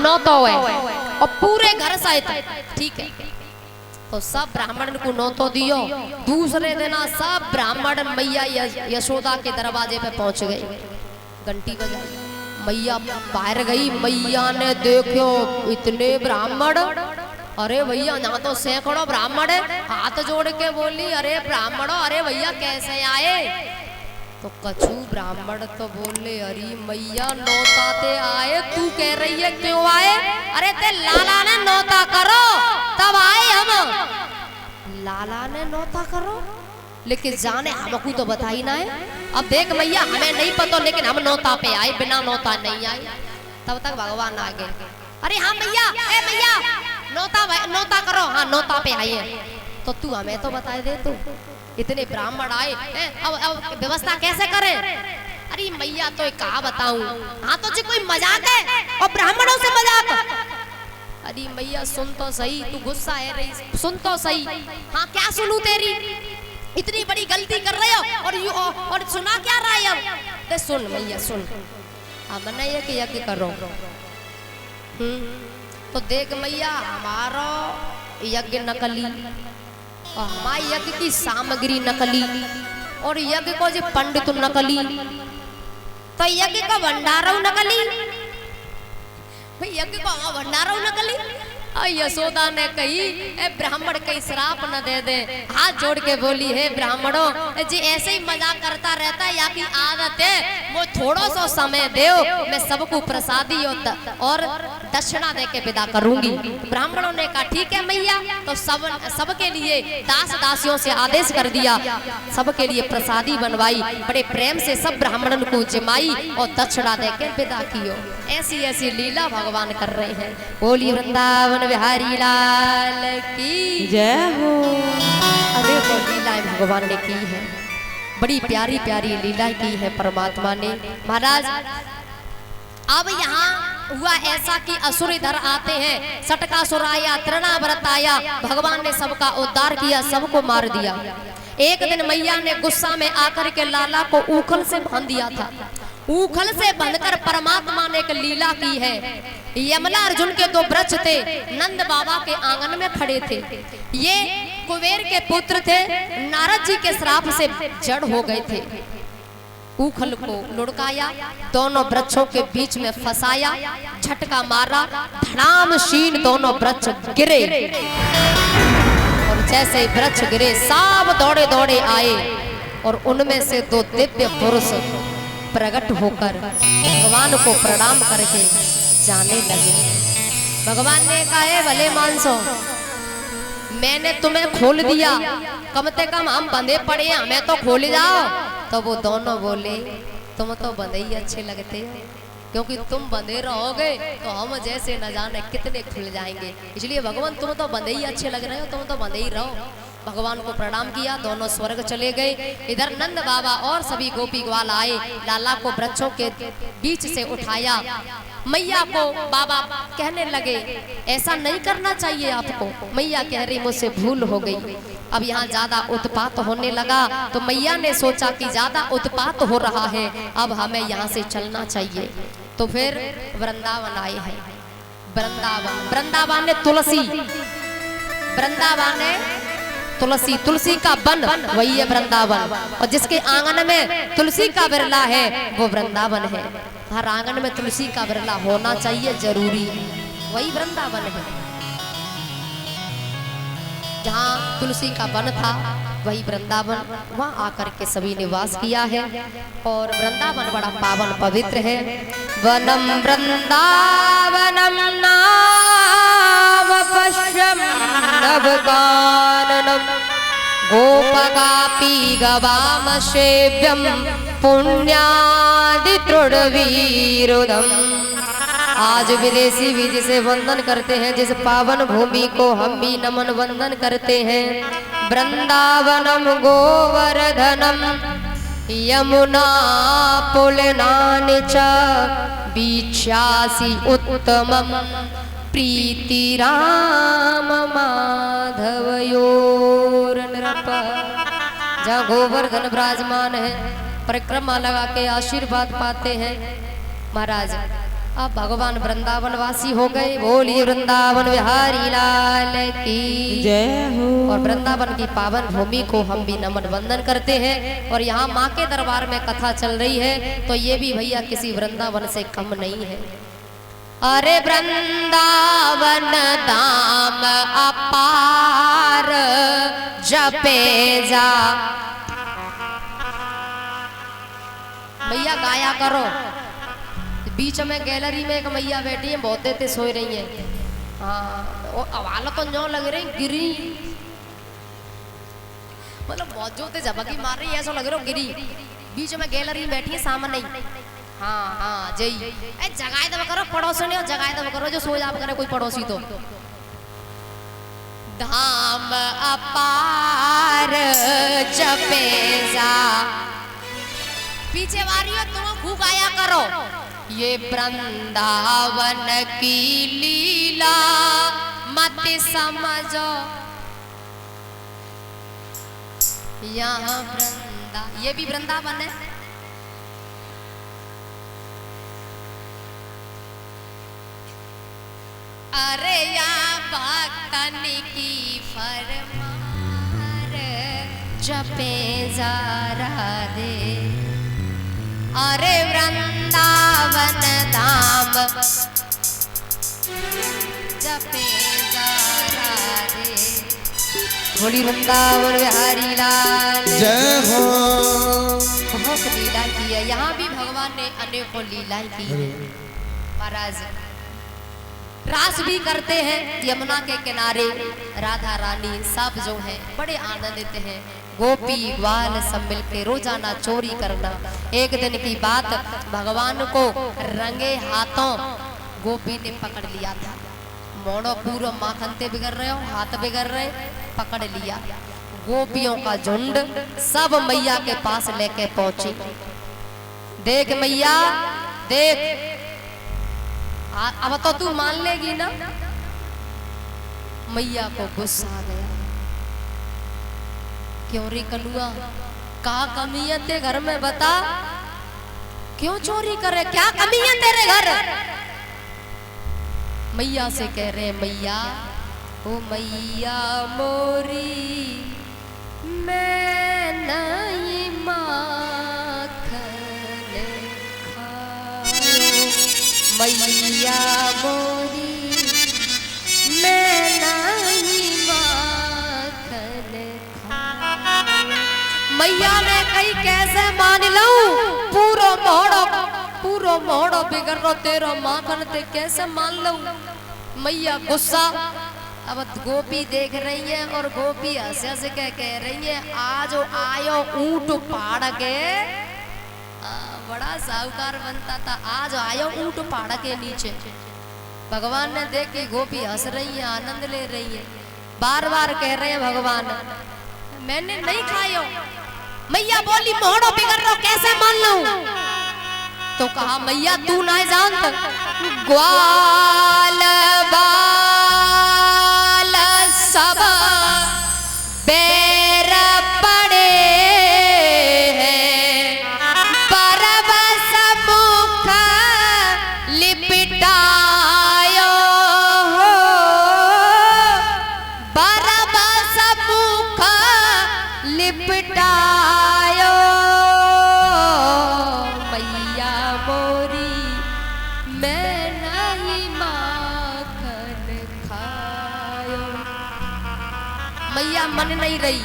नौतो है और पूरे घर सहित, ठीक है। तो सब ब्राह्मण को नौतो दियो। दूसरे दिन सब ब्राह्मण मैया यशोदा के दरवाजे पे पहुंच गए, घंटी बजाई, मैया बाहर गई। मैया ने देखो इतने ब्राह्मण, अरे भैया यहाँ तो सैकड़ों ब्राह्मण है। हाथ जोड़ के बोली, अरे ब्राह्मणों, अरे भैया कैसे आए? तो कछु ब्राह्मण तो बोले, अरे मैया नौताते आए, तू कह रही है क्यों आए? अरे ते लाला ने नौता करो तब आए हम। लाला ने नौता करो, लेकिन जाने हमको तो बताई ना है। अब देख मैया हमें नहीं पता, लेकिन हम नौता पे आए, बिना नौता नहीं आए। तब तक भगवान आ गए, अरे हाँ मैया, ए मैया नौता करो, हाँ नौता पे आइए। तो तू हमें तो बता दे, तू इतने ब्राह्मण आए, अब व्यवस्था कैसे करें? अरे मैया तो कहा बताऊं, हाँ तो जी कोई मजाक है और ब्राह्मणों से मजाक? अरे मैया सुन तो सही, तू गुस्सा है रही, सुन तो सही। हाँ क्या सुनूं तेरी? इतनी बड़ी गलती कर रहे हो और सुना क्या रहा है अब? ते सुन मैया सुन, अब मना ये कि यज्ञ करो। तो देख मैया हमारा यज्ञ नकली और हमारे यज्ञ की सामग्री नकली और यज्ञ को जो पंडित नकली, तो यज्ञ का भंडारा नकली, यज्ञ को भंडारा नकली। यशोदा ने कही, ए ब्राह्मण कहीं श्राप न दे दे। हाथ जोड़ के बोली, है ब्राह्मणों जी ऐसे ही मजाक करता रहता है, या की आदत है, वो थोड़ा सा समय दो, मैं सबको प्रसादी और दक्षिणा दे के विदा करूंगी। ब्राह्मणों ने कहा ठीक है मैया। तो सबके लिए दास दासियों से आदेश कर दिया, सबके लिए प्रसादी बनवाई, बड़े प्रेम से सब ब्राह्मणों को जमाई और दक्षिणा दे के विदा कियो। ऐसी ऐसी लीला भगवान कर रहे हैं। बोली वृंदावन बिहारी लाल की जय हो। अरे तो लीलाएं भगवान ने की है, बड़ी प्यारी प्यारी लीला की है परमात्मा ने। महाराज अब यहाँ हुआ ऐसा कि असुर इधर आते हैं, सटकासुर आया, तृणाव्रत आया, भगवान ने सबका उद्धार किया, सबको मार दिया। एक दिन मैया ने गुस्सा में आकर के लाला को ऊखल से बांध दिया था। ऊखल से बांधकर परमात्मा ने एक लीला की है। यमला अर्जुन के दो वृक्ष थे, नंद बाबा के आंगन में खड़े थे। ये कुबेर के पुत्र थे, नारद जी के श्राप से जड़ हो गए थे। ऊखल को लुढ़काया, दोनों वृक्षों के बीच में फंसाया, झटका मारा, धड़ाम शीन दोनों वृक्ष गिरे। और जैसे वृक्ष गिरे सब दौड़े दौड़े आए और उनमें से दो दिव्य पुरुष प्रकट होकर भगवान को प्रणाम करके जाने लगे। भगवान ने कहा, है भले मानसो, मैंने तुम्हें खोल दिया, कम से कम हम बंधे पड़े हैं, हमें तो खोल जाओ। तो वो दोनों बोले, तुम तो बंधे ही अच्छे लगते हो, क्योंकि तुम बंधे रहोगे तो हम जैसे न जाने कितने खुल जाएंगे, इसलिए भगवान तुम तो बंधे ही अच्छे लग रहे हो, तुम तो बंधे ही रहो। भगवान को प्रणाम किया, दोनों स्वर्ग चले गए। इधर नंद बाबा और सभी गोपी ग्वाल आए, लाला को वृक्षों के बीच से उठाया। मैया को बाबा कहने लगे, ऐसा नहीं करना चाहिए आपको। मैया कह रही, मुझसे भूल हो गई। अब यहाँ ज्यादा उत्पात होने लगा, तो मैया ने सोचा कि ज्यादा उत्पात हो रहा है, अब हमें यहाँ से चलना चाहिए। तो फिर वृंदावन आए हैं। वृंदावन ने तुलसी, वृंदावन ने तुलसी, तुलसी का वन वही है वृंदावन। और जिसके आंगन में तुलसी का बिरला है वो वृंदावन है। हर आंगन में तुलसी का बिरला होना चाहिए, जरूरी है, वही वृंदावन है। जहाँ तुलसी का वन था वही वृंदावन, वहाँ आकर के सभी ने वास किया है। और वृंदावन बड़ा पावन पवित्र है। वनम वृंदावनम नाम पश्यम नवकाननम गोपगापी गवाम सेव्यम पुण्यादि तृणवीरुदम। आज विदेशी भी जिसे वंदन करते हैं, जिस पावन भूमि को हम भी नमन वंदन करते हैं। वृंदावनम गोवर्धनम यमुना पुलनानि च बीच्छासि उत्तमम प्रीति राम माधवयोर नृप। जहाँ गोवर्धन विराजमान है, परिक्रमा लगा के आशीर्वाद पाते हैं। महाराज अब भगवान वृंदावन वासी हो गए। बोलिए वृंदावन बिहारी लाल की जय हो। और वृंदावन की पावन भूमि को हम भी नमन वंदन करते हैं। और यहाँ माँ के दरबार में कथा चल रही है, तो ये भी भैया किसी वृंदावन से कम नहीं है। अरे वृंदावन धाम अपार जपे जा। भैया गाया करो। बीच में गैलरी में एक मैया बैठी है, बहुत देर सोई रही है। हाँ अवाल तो जो लग रही गिरी, मतलब बहुत जोते झपकी मार रही है, ऐसा लग रहा है गिरी। बीच में गैलरी में बैठी है सामने। हाँ हाँ जय जगाए दब करो पड़ोसी ने, जगाए दब करो जो सो जाप करे कोई पड़ोसी तो। धाम अपार जपे जा। पीछे वारी हो तुम खूब गाया करो। ये वृंदावन की लीला मत समझो, यहाँ ये भी वृंदावन है। अरे या भक्तन की फरमान जपे जा राधे। अरे वृंदावन धाम जपे जा राधे। बोली वृंदावन बिहारी लाल जय हो। बहुत लीला की है, यहाँ भी भगवान ने अनेकों लीलाएं की है। महाराज रास भी करते हैं यमुना के किनारे। राधा रानी सब जो है बड़े आनंदित हैं। गोपी ग्वाल सब मिलके रोजाना चोरी करना। एक दिन की बात, भगवान को रंगे हाथों गोपी ने पकड़ लिया था। मोड़ो पूरा माखन ते बिगड़ रहे हो, हाथ बिगड़ रहे, पकड़ लिया। गोपियों का झुंड सब मैया के पास लेके पहुंची। देख मैया देख, अब तो तू मान लेगी ना। मैया को गुस्सा आ गया। क्यों रे कलुआ, कहा कमी है तेरे घर में, बता क्यों चोरी करे, क्या कमी है तेरे घर। मैया से कह रहे हैं मैया ओ मैया मोरी मैं नहीं माखन मैया मोरी मैं नहीं माखन। मैया ने कही कैसे मान लूं, पूरो मोड़ो बिगड़ रो तेरा माखन ते कैसे मान लूं। मैया गुस्सा। अब गोपी देख रही है और गोपी हंस हंस के कह रही है आज आयो ऊंट पाड़ के। बड़ा साहूकार बनता था, आज आयो ऊंट पहाड़ के नीचे। भगवान ने देखी गोपी हंस रही है, आनंद ले रही है। बार बार कह रहे हैं भगवान मैंने नहीं खायो। मैया बोली मोड़ो बिगड़ रो कैसे मान लूं। तो कहा मैया तू ना जानत ग्वाल बाल सब बैर पड़े मन नहीं रही।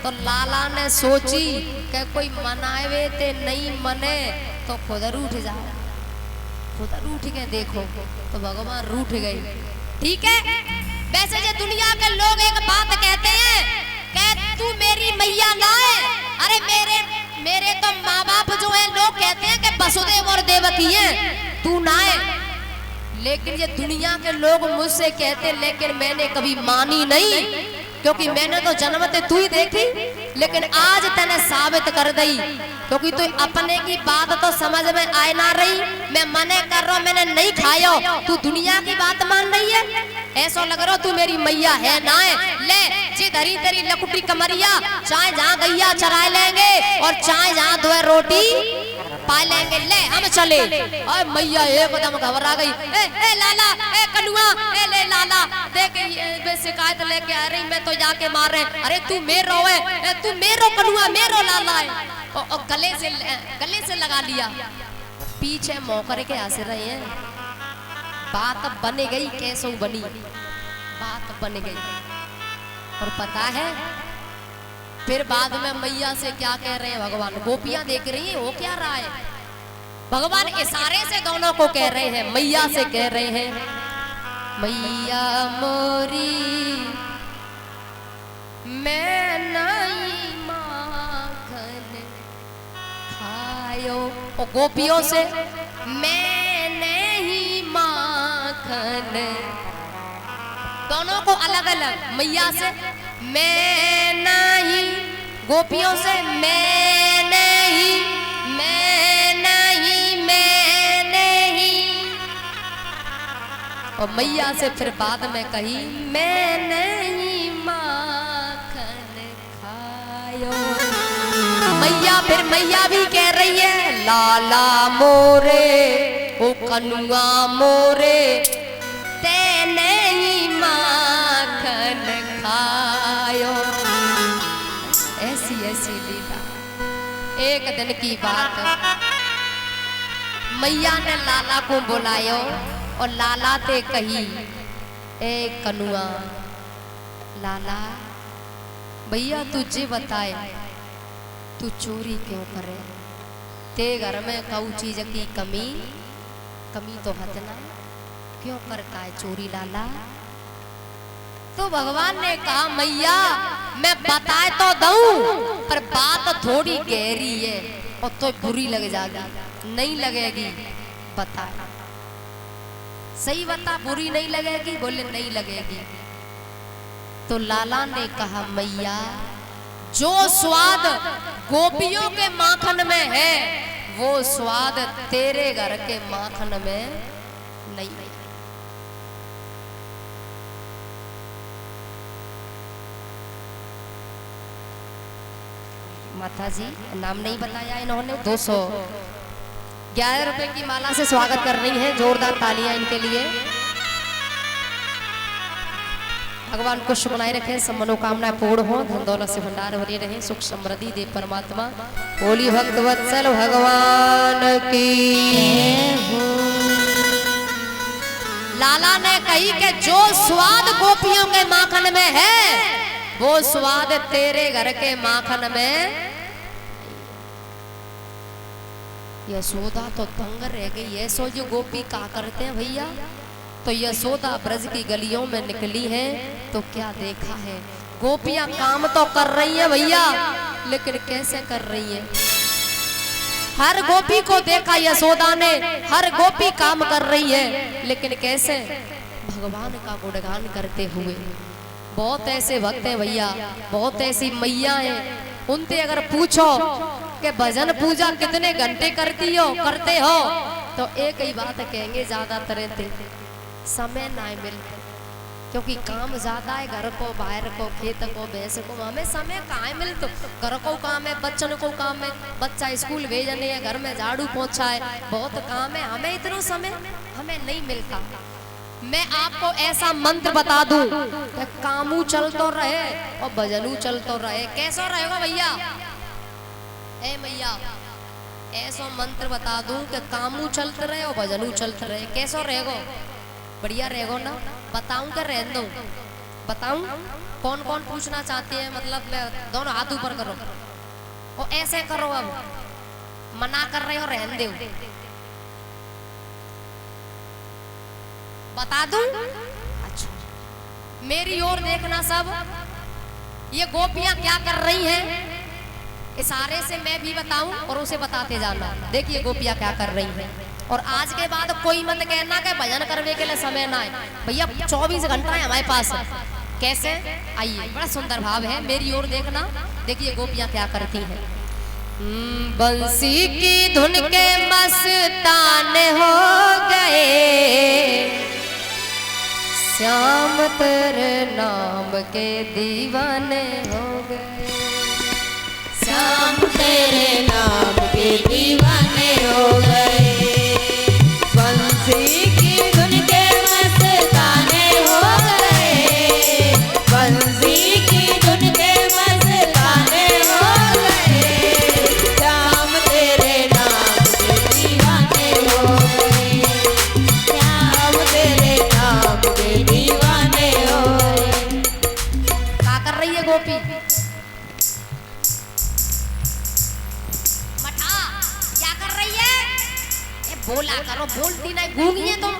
तो लाला ने सोची कि कोई मनावे ते नहीं मने तो खुद रूठ जाए, खुद रूठ के देखो। तो भगवान रूठ गए। ठीक है, वैसे जो दुनिया के लोग एक बात कहते हैं कि तू मेरी मैया ना है। अरे मेरे तो माँ बाप जो है लोग कहते हैं कि वसुदेव और देवकी हैं, तू ना है। लेकिन ये दुनिया के लोग मुझसे कहते, लेकिन मैंने कभी मानी नहीं, क्योंकि मैंने तो जन्मते तू ही देखी। लेकिन आज तने साबित कर दी, क्योंकि तू अपने की बात तो समझ में आए ना रही। मैं मने कर रहा हूं, मैंने नहीं खायो, तू दुनिया की बात मान रही है। ऐसा लग रहा तू मेरी मैया है ना है। ले जिधरी तेरी लकुटी कमरिया, चाहे जहाँ गैया चराए लेंगे और चाहे जहाँ दो रोटी पा लेंगे, ले हम चले। और मैया एकदम घबरा गई, ए लाला, ए कनुआ, ए ले लाला, देख ये शिकायत लेके आ रही, मैं तो जाके मार रहे। अरे तू मेरो है, तू मेरो कनुआ, मेरो लाला है। और गले से लगा लिया, पीछे मौकर के हंस रहे हैं। बात बन गई, कैसो बनी बात बन गई। और पता है फिर बाद में मैया से क्या कह रहे हैं भगवान? गोपियां देख रही है, वो क्या रहा है? भगवान इशारे से दोनों को कह रहे हैं, मैया से कह रहे हैं, मैया मोरी मैं नहीं माखन खायो। और गोपियों से मैं नहीं माखन। दोनों को अलग अलग, मैया से मैं नहीं, गोपियों से मैं नहीं, मैं नहीं, मैं नहीं। और मैया से फिर बाद में कही, मैं नहीं माखन खायो। मैया फिर मैया भी कह रही है, लाला मोरे, ओ कनुआ मोरे, ते नहीं माखन खायो। ऐसी ऐसी लीला। एक दिन की बात, मैया ने लाला को बुलायो और लाला ते कही, ए कनुआ, लाला भैया तुझे बताए तू चोरी क्यों करे? ते घर में कऊ चीज की कमी तो हद ना, क्यों करता है चोरी लाला? तो भगवान ने कहा, मैया मैं बताए तो दूं, पर बात थोड़ी गहरी है और तो बुरी लग जाएगी। नहीं लगेगी, बता सही बता, बुरी नहीं लगेगी? बोले नहीं लगेगी। तो लाला ने कहा, मैया जो स्वाद गोपियों के माखन में है, वो स्वाद तेरे घर के माखन में नहीं है। माता जी नाम नहीं बताया इन्होंने। 211 रुपए की माला से स्वागत कर रही हैं, जोरदार तालियां इनके लिए। भगवान को शुभ बनाए रखे, सब मनोकामनाएं पूर्ण हो, धन दौलत से भंडार भरे रहे, सुख समृद्धि दे परमात्मा। बोली भक्त वत्सल भगवान की हो। लाला ने कही कि जो स्वाद गोपियों के माखन में है, वो स्वाद तेरे घर के माखन में। यशोदा तो दंग रह गई, ऐसो जो गोपी का करते हैं भैया। तो यशोदा ब्रज की गलियों में निकली है तो क्या देखा है, गोपियां काम तो कर रही हैं भैया, लेकिन कैसे कर रही हैं? हर गोपी को देखा यशोदा ने, हर गोपी काम कर रही है, लेकिन कैसे? भगवान का गुणगान करते हुए। बहुत ऐसे भक्त हैं भैया, बहुत ऐसी मैया हैं, उनसे अगर पूछो कि भजन पूजा कितने घंटे करते हो, तो एक ही बात कहेंगे, ज्यादातर समय ना मिलते, क्योंकि काम ज्यादा है, घर को, बाहर को, खेत को, भैंस को, हमें समय कहाँ मिलता? घर को काम है, बच्चों को काम है, बच्चा स्कूल भेजने है, घर में झाड़ू पोछा है, बहुत काम है, हमें इतना समय हमें नहीं मिलता। मैं आपको ऐसा मंत्र बता दूं कि कामू चलतो रहे और भजनू चलतो रहे। कैसा रहेगा भैया? ए मैया, ऐसा मंत्र बता दूं कि कामू चलते रहे और भजनू चलते रहे, कैसा रहेगा? बढ़िया रहेगा ना? बताऊं कि रहने दूं? बताऊं? कौन कौन पूछना चाहते हैं? मतलब दोनों हाथ ऊपर करो और ऐसे करो। अब मना कर रहे हो, रहने दो। बता दूं? अच्छा, मेरी ओर देखना सब। ये गोपियां क्या कर रही हैं, इशारे से मैं भी बताऊं और उसे बताते जाना। देखिए गोपियां क्या कर रही हैं। और आज के बाद कोई मत कहना कि भजन करने के लिए समय ना है भैया, 24 घंटा है हमारे पास। कैसे? आइए, बड़ा सुंदर भाव है, मेरी ओर देखना। देखिए गोपियां क्या करती हैं। बंसी की धुन के मस्तान हो गए, श्याम तेरे नाम के दीवाने हो गए। श्याम तेरे नाम के दीवाने हो गए, बंसी की धुन के मस्ताने हो गए, बंसी की धुन के मस्ताने हो गए, श्याम तेरे नाम के दीवाने हो गए, श्याम तेरे नाम के दीवाने हो गए। क्या कर रही है गोपी? मठा क्या कर रही है? ए बोला करो, बोलती नहीं, गूंगी है तुम।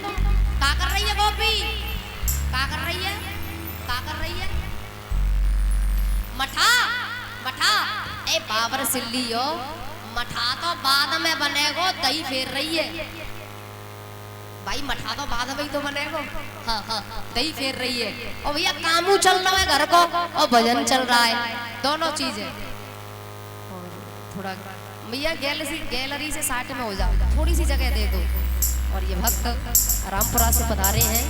क्या कर रही है गोपी? क्या कर रही है? क्या कर रही है? मठा मठा ए बाबर सिल्ली हो, मठा तो बाद में बनेगो, दही फेर रही है भाई। मठा तो बाद में ही तो बनेगो। हाँ हाँ दही फेर रही है। और भैया कामू चल रहा है घर को और भजन चल रहा है, दोनों चीजें। और थोड़ा भैया गैलरी से साइड में हो जाओ, थोड़ी सी जगह दे दो। और ये भक्त रामपुरा से पधारे हैं।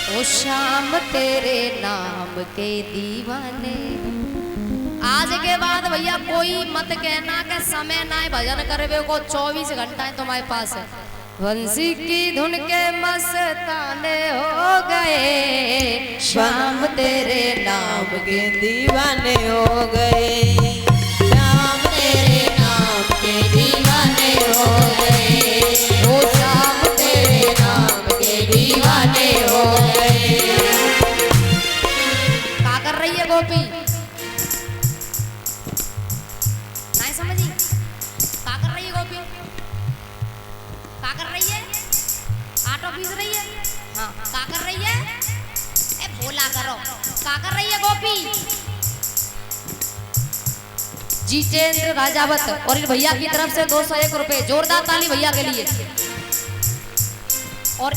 ओ श्याम तेरे नाम के दीवाने। आज के बाद भैया कोई मत कहना कि समय ना है भजन करवे को, 24 घंटा है तुम्हारे पास है। बंसी की धुन के मस्ताने हो गए, श्याम तेरे नाम के दीवाने हो गए, श्याम तेरे नाम के दीवाने हो गए, ओ श्याम तेरे नाम के दीवाने हो गए। क्या कर रही है गोपी? नहीं समझी? क्या कर रही है गोपी? क्या कर रही है? आटो पीस रही है? हाँ क्या कर रही है? ए बोला करो, क्या कर रही है गोपी? जितेंद्र राजावत और इन भैया की तरफ से 201 रुपए, जोरदार ताली भैया के लिए। और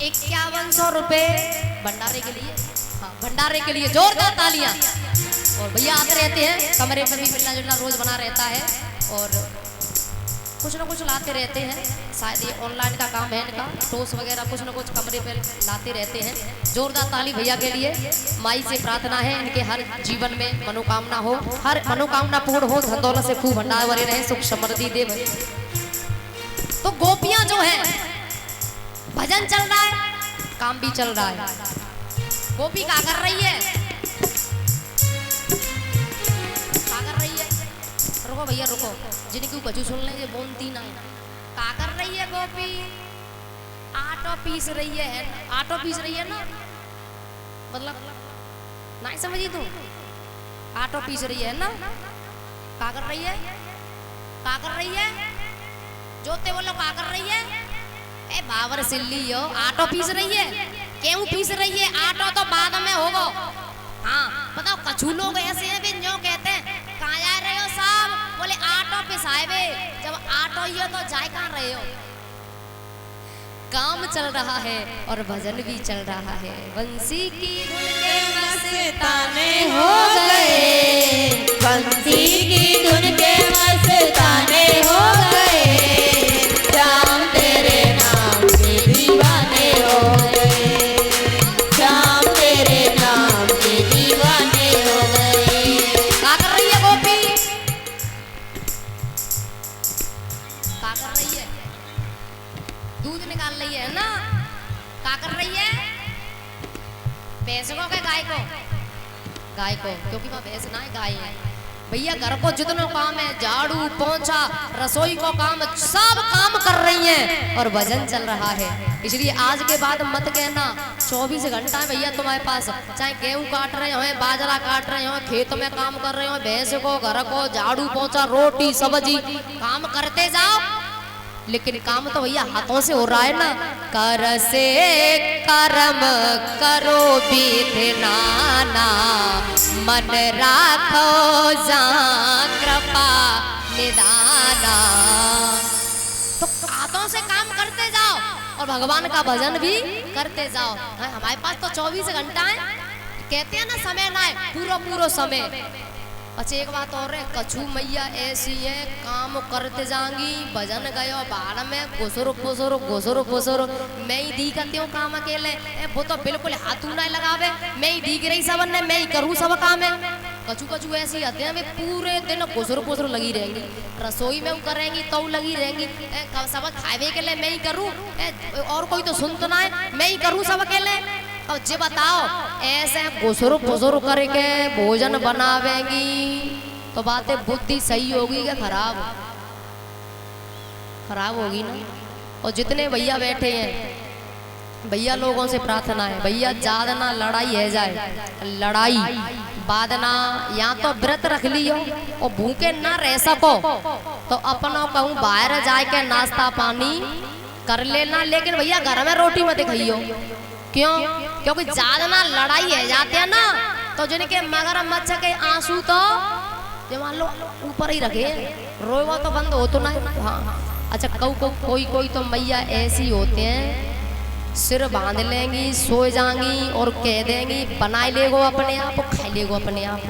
5100 रुपए भंडारे के लिए। हाँ भंडारे के लिए जोरदार तालियां। और भैया आते रहते हैं, कमरे में भी मिलना जुलना रोज बना रहता है और कुछ ना कुछ लाते रहते हैं। शायद ये ऑनलाइन का काम है इनका, टोस वगैरह कुछ ना कुछ कमरे पे लाते रहते हैं। जोरदार ताली भैया के लिए। माई से प्रार्थना है इनके हर जीवन में मनोकामना हो, हर मनोकामना पूर्ण हो, धन दौलत से खूब भंडार भरे रहे, सुख समृद्धि दे। तो गोपियां जो है, भजन चल रहा है, काम भी चल रहा है। गोपी क्या कर रही है? क्या कर रही है? रुको भैया रुको, जिनकी कछु सुन लेंगे बोलती ना। क्या कर रही है गोपी? आटो पीस रही है। आटो पीस रही है ना, मतलब नहीं समझी तुम? आटो पीस रही है ना। क्या कर रही है? क्या कर रही है? जोते बोलो क्या कर रही है? ए बाबर सिल्ली हो, आटो पीस रही है। क्यों पीस रही है? आटो तो बाद में होगा। हाँ बताओ, कछु लोग ऐसे हैं भी जो कहते हैं कहाँ जा रहे हो साहब? बोले आटो पिसाए वे। जब आटो ही हो तो जाए कहाँ रहे हो? काम चल रहा है और भजन भी चल रहा है। बंसी की धुन के मस्ताने हो गए, बंसी की धुन के मस्ताने हो गए, श्याम तेरे नाम के दीवाने हो गए, श्याम तेरे नाम के दीवाने हो गए। क्या कर रही है गोपी? क्या कर रही है? दूध निकाल रही है ना। क्या कर रही है? भैंस को क्या गाय को? गाय को, क्योंकि वह भैंस ना है, गाय है। भैया घर को जितना काम है, झाड़ू पोंछा रसोई को काम, सब काम कर रही हैं और भजन चल रहा है। इसलिए आज के बाद मत कहना 24 घंटा है भैया तुम्हारे पास। चाहे गेहूं काट रहे हो, बाजरा काट रहे हो, खेत में काम कर रहे हो, भैंस को, घर को, झाड़ू पोंछा, रोटी सब्जी काम करते जाओ। लेकिन काम तो भैया हाथों से हो रहा है ना। कर से कर्म करो विधनाना, मन राखो जा कृपा निदाना। तो हाथों से काम करते जाओ और भगवान का भजन भी करते जाओ। हमारे पास तो 24 घंटा है, कहते हैं ना समय ना है, पूरा पूरा समय। अच्छा एक बात और है, कछु मैया ऐसी है काम करते जाएंगी, भजन गयो बाहर में घुसरो घुसरो घुसरो घुसरो, मैं ही दी करती हूँ काम अकेले, वो तो बिल्कुल हाथू ना लगावे, मैं ही दिख रही सबन ने, मैं ही करूँ सब काम है। कछु कछु ऐसी आते हैं पूरे दिन घुसरो घुसरो लगी रहेंगी, रसोई में वो करेंगी तो लगी रहेंगी, सब खावे के लिए मैं ही करूँ, और कोई तो सुन तो ना है, मैं ही करूँ सब अकेले। अब जे बताओ ऐसे घुसरो घुसरो करके भोजन बनावेंगी तो बातें बुद्धि सही होगी क्या खराब? खराब होगी ना। और जितने भैया बैठे हैं, भैया लोगों से प्रार्थना है, भैया ज्यादा ना लड़ाई है जाए, लड़ाई बाद ना, या तो व्रत रख लियो और भूखे ना रह सको तो अपना कहूँ बाहर जाके नाश्ता पानी कर लेना, लेकिन भैया घर में रोटी मत खाइयो। क्यों? क्योंकि ज्यादा ना लड़ाई है जाते हैं ना, तो जिनके मगरमच्छ के आंसू तो जो मान लो ऊपर ही रखे, रोएगा तो बंद हो तो ना। हाँ अच्छा, कोई कोई तो मैया ऐसी होते हैं सिर बांध लेंगी, सो जाएंगी और कह देंगी बनाए लेगो अपने आप, खाई लेगो अपने आप।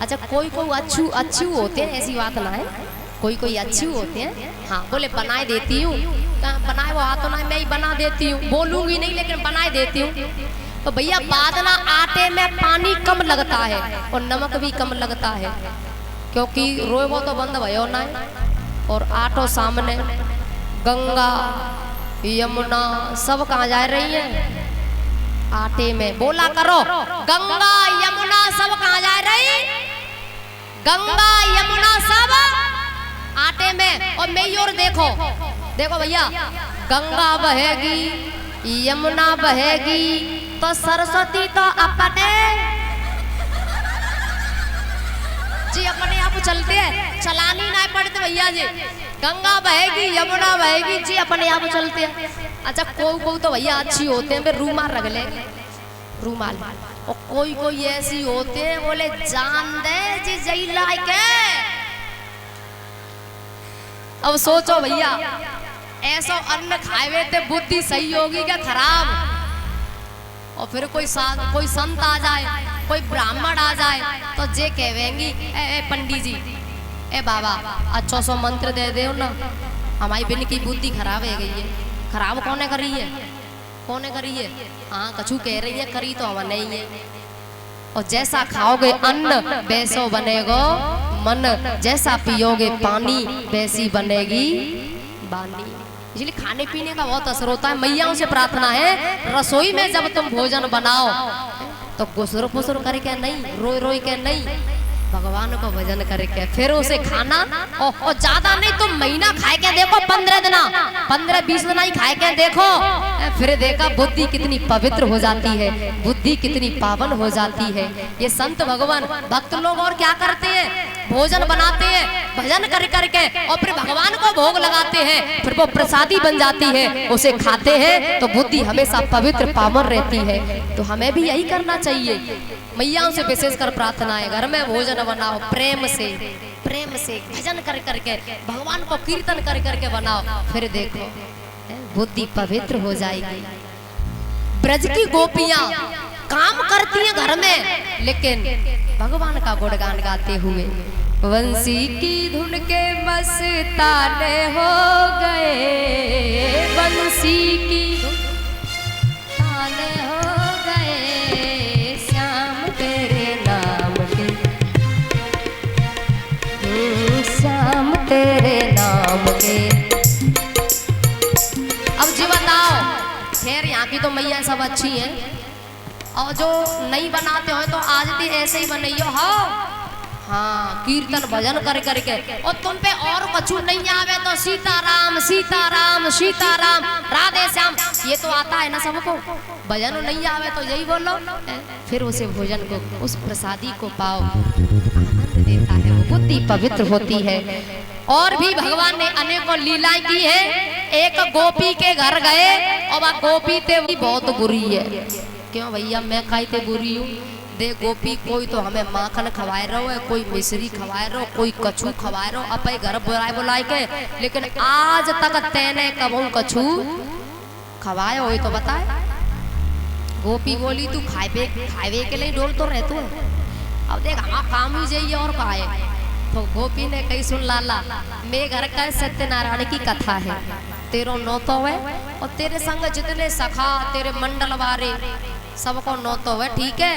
अच्छा कोई अच्छी होते हैं, ऐसी बात ना है, कोई अच्छी होते हैं, हाँ बोले बनाए देती हूँ, बनाए वो हाथों ना मैं ही बना देती हूँ, बोलूंगी नहीं लेकिन बनाए देती हूँ। तो भैया बाद ना आटे में पानी कम लगता है और नमक भी कम लगता है, क्योंकि रोए वो तो बंद भयो ना है। और आटो सामने, गंगा यमुना सब कहाँ जा रही है? आटे में। बोला करो गंगा यमुना सब कहाँ जा रही? गंगा यमुना सब आटे में। और मैं और देखो भैया, गंगा बहेगी यमुना बहेगी तो सरस्वती तो अपने जी अपने आप चलते हैं, चलानी ना पड़ते भैया जी। गंगा बहेगी यमुना बहेगी जी अपने आप चलते हैं। अच्छा कोई तो भैया अच्छी होते हैं, रूमाल रख लेंगे, रूमाल। और कोई ऐसी होते हैं बोले जान दे जी जई लायक है। अब सोचो भैया, ऐसा अन्न खाए थे बुद्धि सही होगी क्या खराब? और फिर कोई संत आ जाए, कोई ब्राह्मण आ जाए तो जे कहेंगी पंडित जी ए बाबा अच्छा सो मंत्र दे दे ना, हमारी बिन की बुद्धि खराब है गई है। खराब कौन करी है? कौन करी है? हाँ कछु कह रही है, करी तो हवा नहीं है। और जैसा खाओगे अन्न वैसो बनेगो मन, जैसा पियोगे पानी वैसी बनेगी बानी। इसलिए खाने पीने का बहुत असर होता है। मैयाओं से प्रार्थना है, रसोई में जब तुम भोजन बनाओ तो गुसर फुसर करके नहीं, रोई रोई के नहीं, भगवान को भजन करके फिर उसे खाना। और ज्यादा नहीं तुम महीना खाए के देखो, 15 दिन 15-20 दिन ही खाए के देखो, फिर देखा बुद्धि कितनी पवित्र हो जाती है, बुद्धि कितनी पावन हो जाती है। ये संत भगवान भक्त लोग और क्या करते हैं? भोजन बनाते हैं भजन कर करके और फिर भगवान को भोग लगाते हैं, फिर वो प्रसादी बन जाती है, उसे खाते हैं तो बुद्धि हमेशा पवित्र पावन रहती है। तो हमें भी यही करना चाहिए। मैयाओं से विशेषकर प्रार्थना है, घर में भोजन बनाओ प्रेम से भजन कर करके, भगवान को कीर्तन कर करके बनाओ, फिर देखो बुद्धि पवित्र हो जाएगी। ब्रज की गोपियां काम करती हैं घर में, लेकिन भगवान का गुणगान गाते हुए वंशी की धुन के मस्ताने हो गए, वंशी की ताने हो गए, श्याम तेरे नाम के, श्याम तेरे नाम के। अब जी बताओ, खैर यहाँ की तो मैया सब अच्छी हैं, और जो नहीं बनाते हो तो आज भी ऐसे ही बनइयो हो। हाँ कीर्तन भजन कर करके, और तुम पे और कछु नहीं आवे तो सीताराम सीताराम सीताराम राधे श्याम ये तो आता है ना सबको। भजन नहीं आवे तो यही बोलो, फिर उसे भोजन को, उस प्रसादी को पाओ, आनंद देता है, वो बुद्धि पवित्र होती है। और भी भगवान ने अनेकों लीलाएं की है। एक गोपी के घर गए और वह गोपी थे बहुत बुरी है। क्यों भैया मैं खाई थे बुरी हूँ? दे गोपी कोई तो हमें माखन खवाए रहो है, कोई मिश्री खवाए रहो, कोई कछू खवाए रहो, अपने घर बुलाए के, लेकिन आज तक तेने कबू कछू खवाए हो तो बताए। गोपी बोली तू खाए के लिए डोल तो रहतू है। अब देख हाँ काम ही जाइए और का है। तो गोपी ने कही सुन लाला, मेरे घर का सत्यनारायण की कथा है, तेरो नौतो है और तेरे संग जितने सखा तेरे मंडल वाले सबको नौतो है, ठीक है?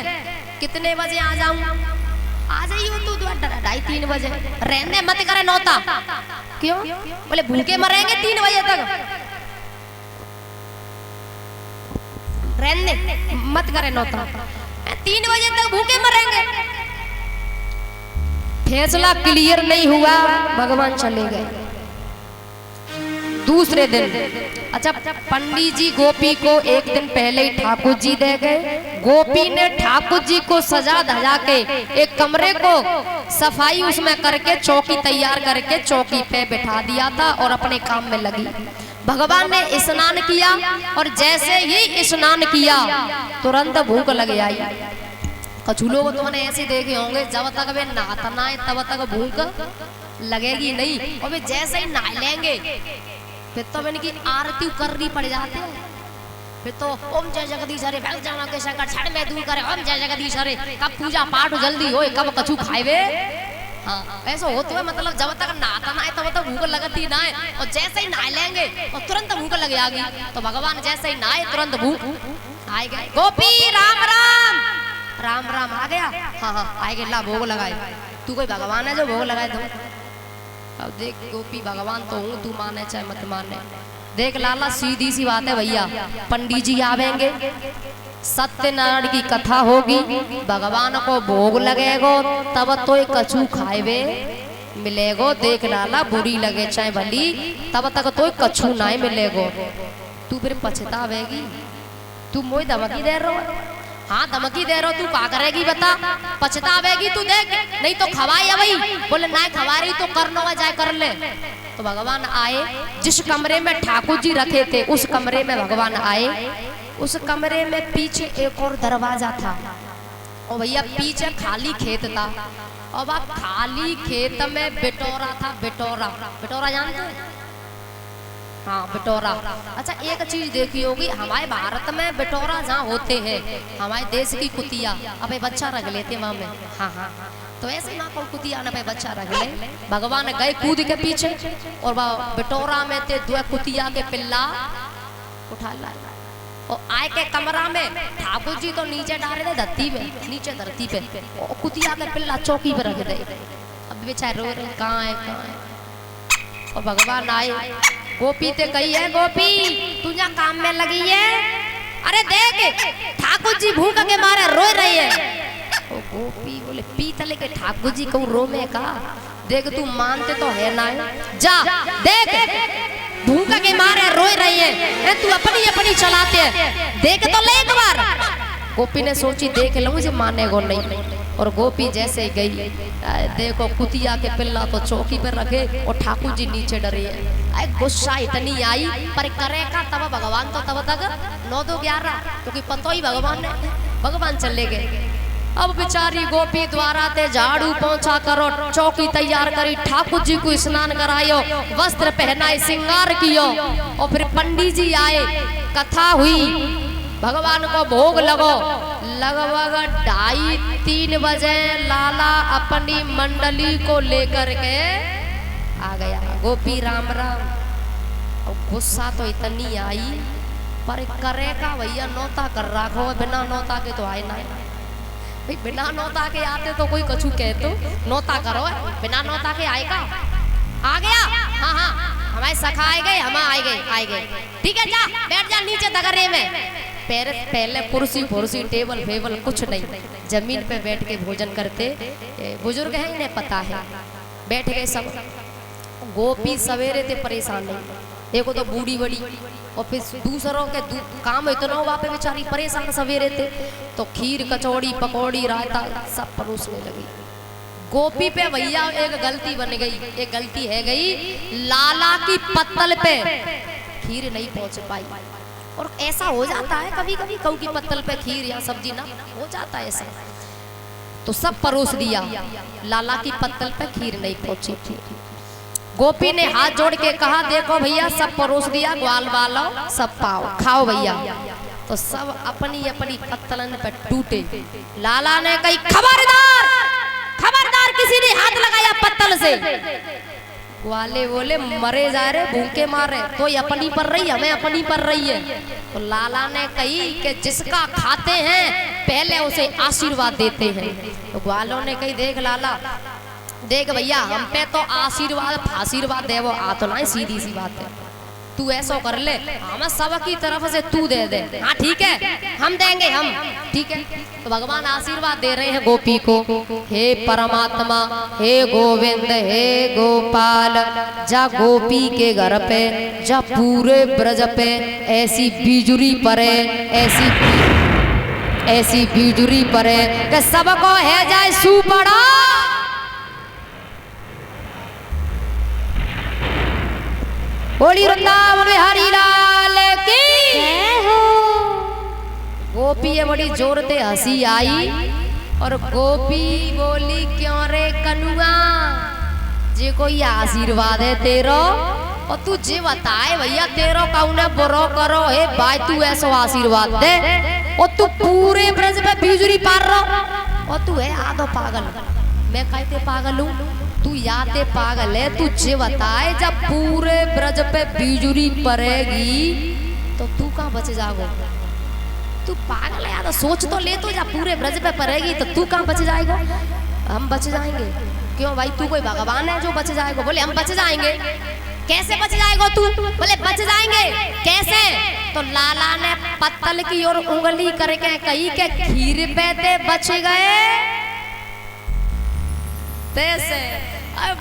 कितने बजे आ जाऊं? आ जाइयो तू 2:30-3 बजे। रहने मत करे नौता। क्यों? बोले भूखे मरेंगे 3 बजे तक। रहने मत करे नौता, 3 बजे तक भूखे मरेंगे। फैसला क्लियर नहीं हुआ, भगवान चले गए। दूसरे दिन अच्छा पंडित जी गोपी को एक दिन पहले ही ठाकुर जी दे गए। गोपी ने ठाकुर जी को सजा धजा के एक कमरे को सफाई उसमें करके चौकी तैयार करके चौकी पे बिठा दिया था और अपने काम में लगी। भगवान ने स्नान किया और जैसे ही स्नान किया तुरंत भूख लग आई। कछु लोग तुमने ऐसे देखे होंगे, जब तक वे नहाता ना है तब तक भूख लगेगी नहीं, और वे जैसे ही नहा लेंगे फिर तो इनकी आरती करनी पड़ जाती है। फिर तो ओम जय जगदीश हरे भक्त जाना के शंकर छड़ में दूर करे, ओम जय जगदीश हरे। कब पूजा पाठ जल्दी होए, कब कछु खाएवे। हाँ ऐसा होते हुए मतलब जब तक नहाता ना है तब तक भूख लगती ना है, और जैसे ही नहा लेंगे और तुरंत भूख लग जाएगी। तो भगवान जैसे ही नहाए तुरंत भूख आए गए। गोपी राम राम, राम राम आ गया। हाँ हाँ आएगे, ला भोग लगाए। तू कोई भगवान है जो भोग लगाए दो? अब देख गोपी भगवान तो हूँ, तू माने चाहे मत माने। देख लाला सीधी सी बात है भैया, पंडित जी आवेंगे, सत्यनारायण की कथा होगी, भगवान को भोग लगेगो तब तो कछु खाएवे मिलेगो। देख लाला बुरी लगे चाहे भली, तब तक तो कछु ना मिलेगो। तू फिर पछतावेगी। तू मोई धमकी दे रहो? हाँ धमकी दे रहा, तू क्या करेगी बता? पछतावेगी तू। देख नहीं तो खवाई है भाई। बोले ना खवा रही तो करना हुआ जाए कर ले। तो भगवान आए, जिस कमरे में ठाकुर जी रखे थे उस कमरे में भगवान आए। उस कमरे में पीछे एक और दरवाजा था और भैया पीछे खाली खेत था। और वह खाली खेत में बिटोरा था। बिटोरा, बिटोरा जानते हैं? हाँ बिटोरा। अच्छा एक चीज देखी होगी, हमारे भारत में बिटोरा जहाँ होते हैं, हमारे देश की कुतिया अब बच्चा रख लेते वहां में। हाँ हाँ तो ऐसे ना कोई कुतिया ना बच्चा रख ले। भगवान गए कूद के पीछे और वह बिटोरा में थे 2 कुतिया के पिल्ला उठा लाए और आए के कमरा में। ठाकुर जी तो नीचे डाले थे धरती में, नीचे धरती पे, और कुतिया के पिल्ला चौकी पे रख दे। अब बेचारे रो रहे कहाँ है कहाँ है। और भगवान आए, गोपी ते कही है, गोपी तू यहाँ काम में लगी है? अरे देख ठाकुर जी भूख के मारे रो रहे हैं। ओ गोपी बोले पीतल के ठाकुर जी को रो में का? देख तू मानते तो है ना, जा देख भूख के मारे रो रही है, तू अपनी अपनी चलाते है, देख तो ले एक बार। गोपी ने सोची देख लूं मुझे मानेगो नहीं। और गोपी जैसे गई, देखो कुतिया के पिल्ला तो चौकी पर रखे और ठाकुर जी नीचे डरे है। गुस्सा इतनी आई पर करे का तब भगवान तो तब तक 9-2-11 क्योंकि पतो ही भगवान ने। भगवान चले गए। अब बेचारी गोपी द्वारा ते झाड़ू पहुंचा करो, चौकी तैयार करी, ठाकुर जी को स्नान करायो, वस्त्र पहनाए, श्रृंगार कियो। और फिर पंडित जी आए, कथा हुई, भगवान को भोग लगो। लगभग 2:30-3 बजे लाला अपनी मंडली को लेकर के आ गया। गोपी राम राम। और गुस्सा तो इतनी आई पर करे का भैया, नौता कर रखो, बिना नौता के तो आए ना भाई। बिना नौता के आते तो कोई कछु कह तो नौता करो, बिना नौता के आएगा। आ गया? हाँ हाँ हमारे सखा आए गए, हम आए गए। ठीक है जा बैठ जा नीचे दगरे में। पहले कुर्सी टेबल फेबल कुछ नहीं, जमीन पे बैठ के भोजन करते। बुजुर्ग है इन्हें पता है, बैठ गए सब। गोपी सवेरे थे परेशान नहीं, एक तो बूढ़ी बड़ी और फिर दूसरों के काम इतना वहाँ पे बेचारी परेशान सवेरे थे। तो खीर कचौड़ी पकौड़ी रायता सब परोसने लगी। गोपी पे भैया एक गलती बन गई। एक गलती है गई, लाला की पत्तल पे खीर नहीं पहुंच पाई। और ऐसा हो जाता है कभी कभी, कऊ की पत्तल पे खीर या सब्जी ना हो जाता है ऐसा। तो सब परोस दिया, लाला की पत्तल पे खीर नहीं पहुंची थी। गोपी ने हाथ जोड़ के कहा देखो भैया सब परोस दिया, ग्वाल वालो सब पाओ खाओ भैया। तो सब अपनी अपनी पत्तलन पे टूटे। लाला ने कही खबरदार किसी ने हाथ लगाया पत्तल से। ग्वाले बोले मरे जा रहे भूखे मारे, तो ये अपनी पर रही हमें अपनी पर रही है। तो लाला ने कही कि जिसका खाते हैं पहले उसे आशीर्वाद देते हैं। तो ग्वालों ने कही देख लाला, देख भैया हम पे तो आशीर्वाद दे वो आ तो ना, सीधी सी बात है। तू ऐसा कर ले, हमें सबकी तरफ से तू दे दे। हाँ ठीक है हम देंगे हम, ठीक है। तो भगवान आशीर्वाद दे रहे हैं गोपी को, हे परमात्मा, हे गोविंद, हे गोपाल, जा गोपी के घर पे, जा पूरे ब्रज पे ऐसी बिजुरी पड़े, ऐसी बिजुरी पड़े कि सबको है जाए सुपड़ा। बोली वृंदावन बिहारी लाल की जय हो। गोपी ये बड़ी जोर से हंसी आई और गोपी बोली क्यों रे कनुआ, जे कोई आशीर्वाद है तेरो और तू जे बताए भैया तेरो कौने बुरो करो, हे भाई तू ऐसा आशीर्वाद दे और तू पूरे ब्रज पे बिजुरी पार रहो और तू है आधो पागल। मैं कहते पागल हूँ, तू याते पागल है। तू जे बताए जब पूरे ब्रज पे बिजुरी पड़ेगी तो तू कहाँ बच जाओगे? तू पागल है यार, सोच तो ले, तो जब पूरे ब्रज पे पड़ेगी तो तू कहाँ बच जाएगा? हम बच जाएंगे। क्यों भाई तू कोई भगवान है जो बच जाएगा? बोले हम बच जाएंगे। कैसे बच जाएगा तू? बोले बच जाएंगे कैसे? तो लाला ने पत्तल की ओर उंगली करके कही के खीर पे ते बच गए तैसे।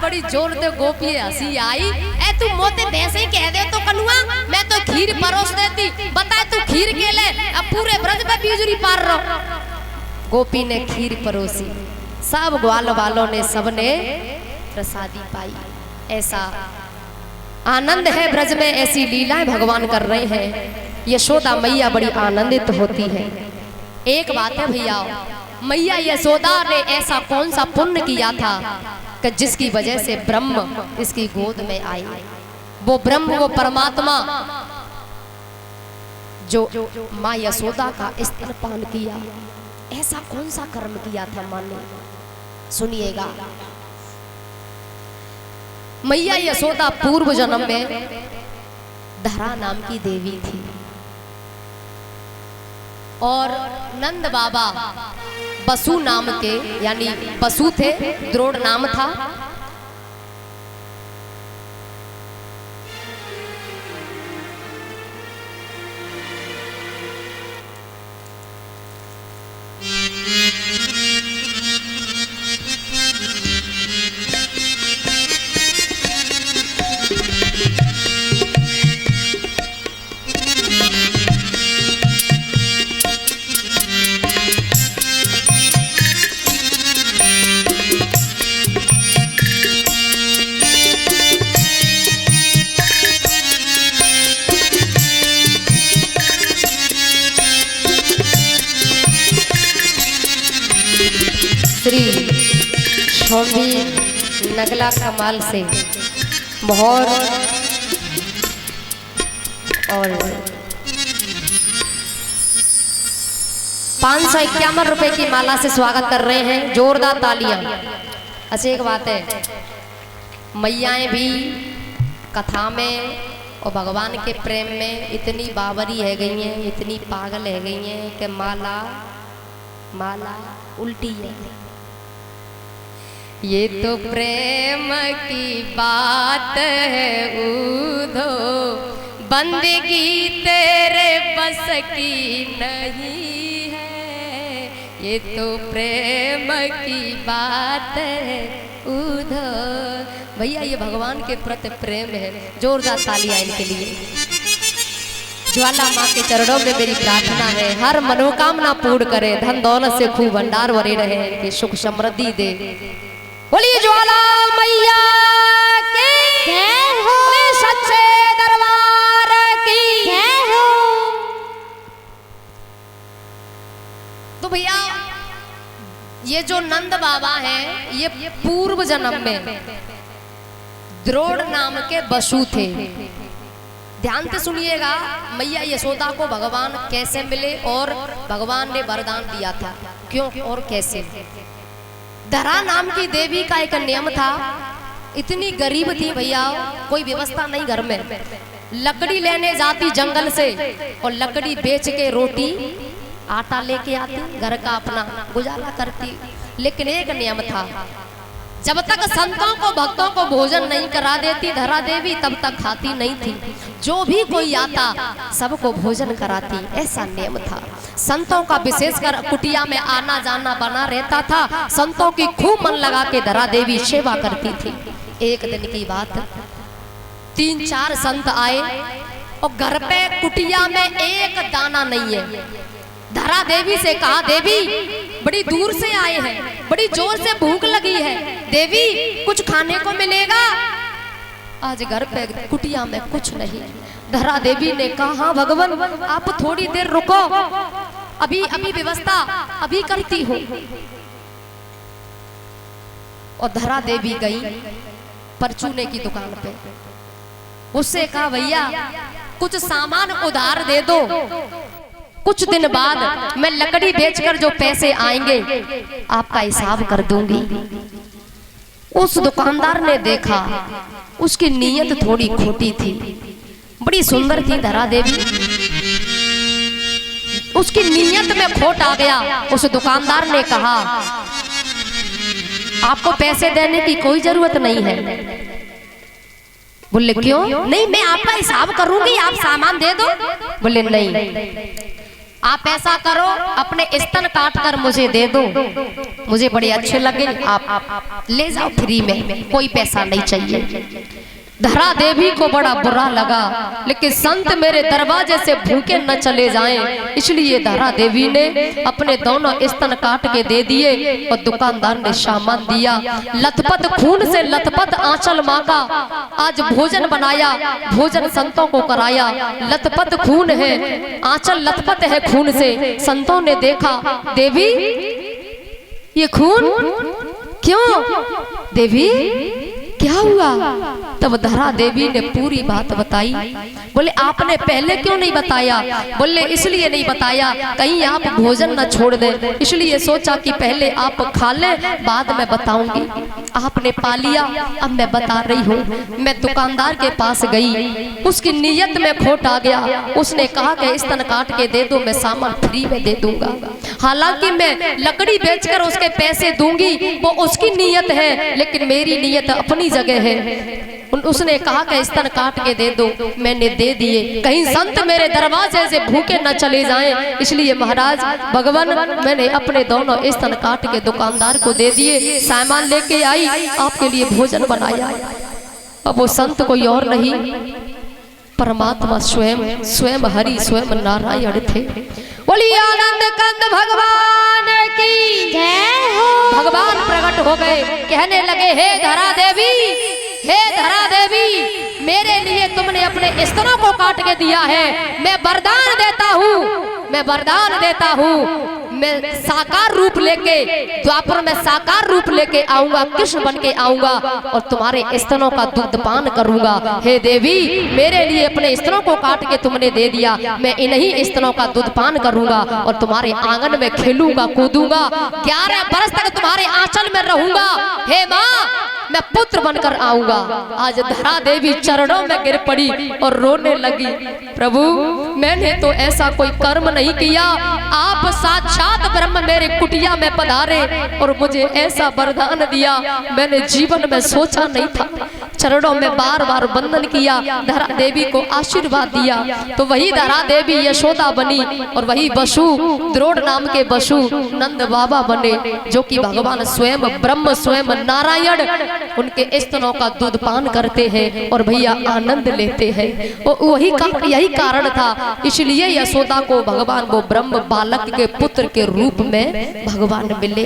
बड़ी जोर से गोपी हंसी आई, ए तू मोते वैसे ही कह दे तो कनुआ, मैं तो खीर परोस देती, बता तू खीर के ले अब पूरे ब्रज पे बिजुरी पार रहो। गोपी ने खीर परोसी, सब ग्वाल वालों ने सबने प्रसादी पाई। ऐसा आनंद है ब्रज में, ऐसी लीलाएं भगवान कर रहे हैं। यशोदा मैया बड़ी आनंदित होती है। एक बात है भैया, मैया यशोदा ने ऐसा कौन सा पुण्य किया था कि जिसकी वजह से ब्रह्म इसकी गोद में आए। वो ब्रह्म, वो परमात्मा जो माँ यशोदा का स्तनपान किया, ऐसा कौन सा कर्म किया था माँ ने? सुनिएगा। मैया यशोदा पूर्व जन्म में धरा नाम की देवी थी और नंद बाबा बसु नाम के, यानी बसु थे, द्रोण नाम था। श्री स्वामी नगला कमाल से मोहर और 551 रुपए की माला से स्वागत कर रहे हैं। जोरदार तालियां। अच्छा एक बात है, मैयाएं भी कथा में और भगवान के प्रेम में इतनी बावरी है गई हैं, इतनी पागल है गई हैं कि माला उल्टी है। ये तो प्रेम की बात है उधो, बंदगी तेरे बस की नहीं है। ये तो प्रेम की बात है उधो। भैया ये भगवान के प्रति प्रेम है। जोरदार तालियां इनके लिए। ज्वाला माँ के चरणों में मेरी प्रार्थना है, हर मनोकामना पूर्ण करे, धन दौलत से खूब भंडार भरे रहे, कि सुख समृद्धि दे। बोलिए ज्वाला मैया की जय हो, सच्चे दरबार की जय हो। तो भैया ये जो नंद बाबा हैं, ये पूर्व जन्म में द्रोण नाम के बसु थे। ध्यान से सुनिएगा, मैया यशोदा को भगवान कैसे मिले और भगवान ने वरदान दिया था, क्यों और कैसे। धरा नाम की देवी का एक नियम था। इतनी गरीब थी भैया, कोई व्यवस्था नहीं घर में। लकड़ी लेने जाती जंगल से और लकड़ी बेच के रोटी आटा लेके आती, घर का अपना गुजारा करती। लेकिन एक नियम था, जब तक संतों को भक्तों को भोजन नहीं करा देती धरा देवी तब तक खाती नहीं थी। जो भी कोई आता सबको भोजन कराती, ऐसा नियम था। संतों का विशेषकर कुटिया में आना जाना बना रहता था। संतों की खूब मन लगा के धरा देवी सेवा करती थी। एक दिन की बात, 3-4 संत आए और घर पे कुटिया में एक दाना नहीं है। धरा देवी से कहा, देवी बड़ी दूर से आए हैं, बड़ी जोर से भूख लगी है, देवी कुछ खाने को मिलेगा? आज घर पे कुटिया में कुछ नहीं। धरा देवी ने कहा, हाँ भगवान आप थोड़ी देर रुको, अभी अभी व्यवस्था अभी करती हूँ। और धरा देवी गई परचूने की दुकान पे, उससे कहा भैया कुछ सामान उधार दे दो, कुछ दिन बाद मैं लकड़ी बेचकर जो पैसे आएंगे आपका हिसाब कर दूंगी। उस दुकानदार ने देखा उसकी नीयत थोड़ी खोटी थी। बड़ी सुंदर थी धरा देवी, उसकी नीयत में खोट आ गया। उस दुकानदार ने कहा, आपको पैसे देने की कोई जरूरत नहीं है। बोले क्यों? नहीं मैं आपका हिसाब करूंगी, आप सामान दे दो। बोले नहीं, आप ऐसा करो अपने स्तन काट कर मुझे दे दो, मुझे बड़े अच्छे लगे, आप ले जाओ फ्री में, कोई पैसा नहीं चाहिए। धरा देवी को बड़ा बुरा लगा, लेकिन संत मेरे दरवाजे से भूखे न चले जाएं, इसलिए धरा देवी ने अपने दोनों स्तन काट के दे दिए और दुकानदार ने सामान दिया। लथपथ खून से लथपथ आंचल माँ का आज भोजन बनाया, भोजन संतों को कराया। लथपथ खून है, आंचल लथपथ है खून से। संतों ने देखा, देवी ये खून क्यों? देवी क्या हुआ? तब धरा देवी ने पूरी बात बताई। बोले आपने पहले क्यों नहीं बताया? बोले इसलिए नहीं बताया कहीं आप भोजन न छोड़ दे, इसलिए सोचा कि पहले आप खा ले बाद में बताऊंगी। आपने पा लिया, अब मैं बता रही हूँ। मैं दुकानदार के पास गई, उसकी नीयत में खोट आ गया। उसने कहा कि स्तन काट के दे दो, मैं सामान फ्री में दे दूंगा। हालांकि मैं लकड़ी बेचकर उसके पैसे दूंगी, वो उसकी नीयत है, लेकिन मेरी नीयत अपनी जगह है। उसने कहा कि स्तन काट के दे दो, मैंने दे दिए। कहीं संत मेरे दरवाजे से भूखे न चले जाएं, इसलिए महाराज भगवान मैंने अपने दोनों स्तन काट के दुकानदार को दे दिए। सामान लेके आई, आपके लिए भोजन बनाया। अब वो संत कोई और नहीं, परमात्मा स्वयं, स्वयं हरि, स्वयं नारायण थे। बोलिए आनंद कंद भगवान की जय हो। भगवान प्रकट हो गए, कहने लगे, हे धरा देवी, हे धरा देवी, मेरे लिए तुमने अपने स्तनों को काट के दिया है। मैं वरदान देता हूँ, मैं वरदान देता हूँ, मैं साकार रूप लेके द्वापर में साकार रूप लेके आऊंगा, कृष्ण बन के आऊंगा और तुम्हारे स्तनों का दूध पान करूंगा। हे देवी, मेरे लिए अपने स्तनों को काट के तुमने दे दिया, मैं इन्हीं स्तनों का दूध पान करूंगा और तुम्हारे आंगन में खेलूंगा कूदूंगा, 11 बरस तक तुम्हारे आंचल में रहूंगा। हे माँ, मैं पुत्र बनकर आऊंगा। आज धरा देवी चरणों में गिर पड़ी और रोने लगी, प्रभु मैंने तो ऐसा कोई कर्म नहीं किया, आप साक्षात ब्रह्म मेरे कुटिया में पधारे और मुझे ऐसा वरदान दिया, मैंने जीवन में सोचा नहीं था। चरणों में बार बार वंदन किया, धरा देवी को आशीर्वाद दिया, तो वही धरा देवी यशोदा बनी और वही बसु, द्रोण नाम के बसु नंद बाबा बने, जो कि भगवान स्वयं ब्रह्म, स्वयं नारायण उनके स्तनों का दूध पान करते हैं और भैया आनंद लेते हैं। वही यही कारण था, इसलिए यशोदा को भगवान वो ब्रह्म बालक के पुत्र के रूप में भगवान मिले।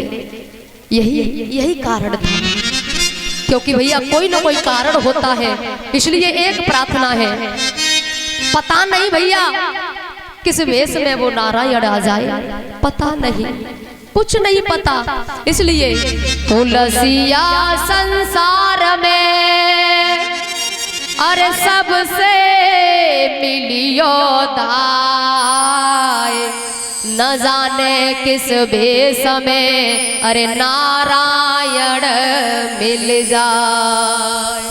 यही कारण था, क्योंकि भैया कोई ना कोई कारण होता है। इसलिए एक प्रार्थना है, पता नहीं भैया किस वेश में वो नारायण आ जाए, पता नहीं, कुछ नहीं पता। इसलिए तुलसिया संसार में अरे सबसे मिलियो दाय, न जाने किस भेष में अरे नारायण मिल जाए।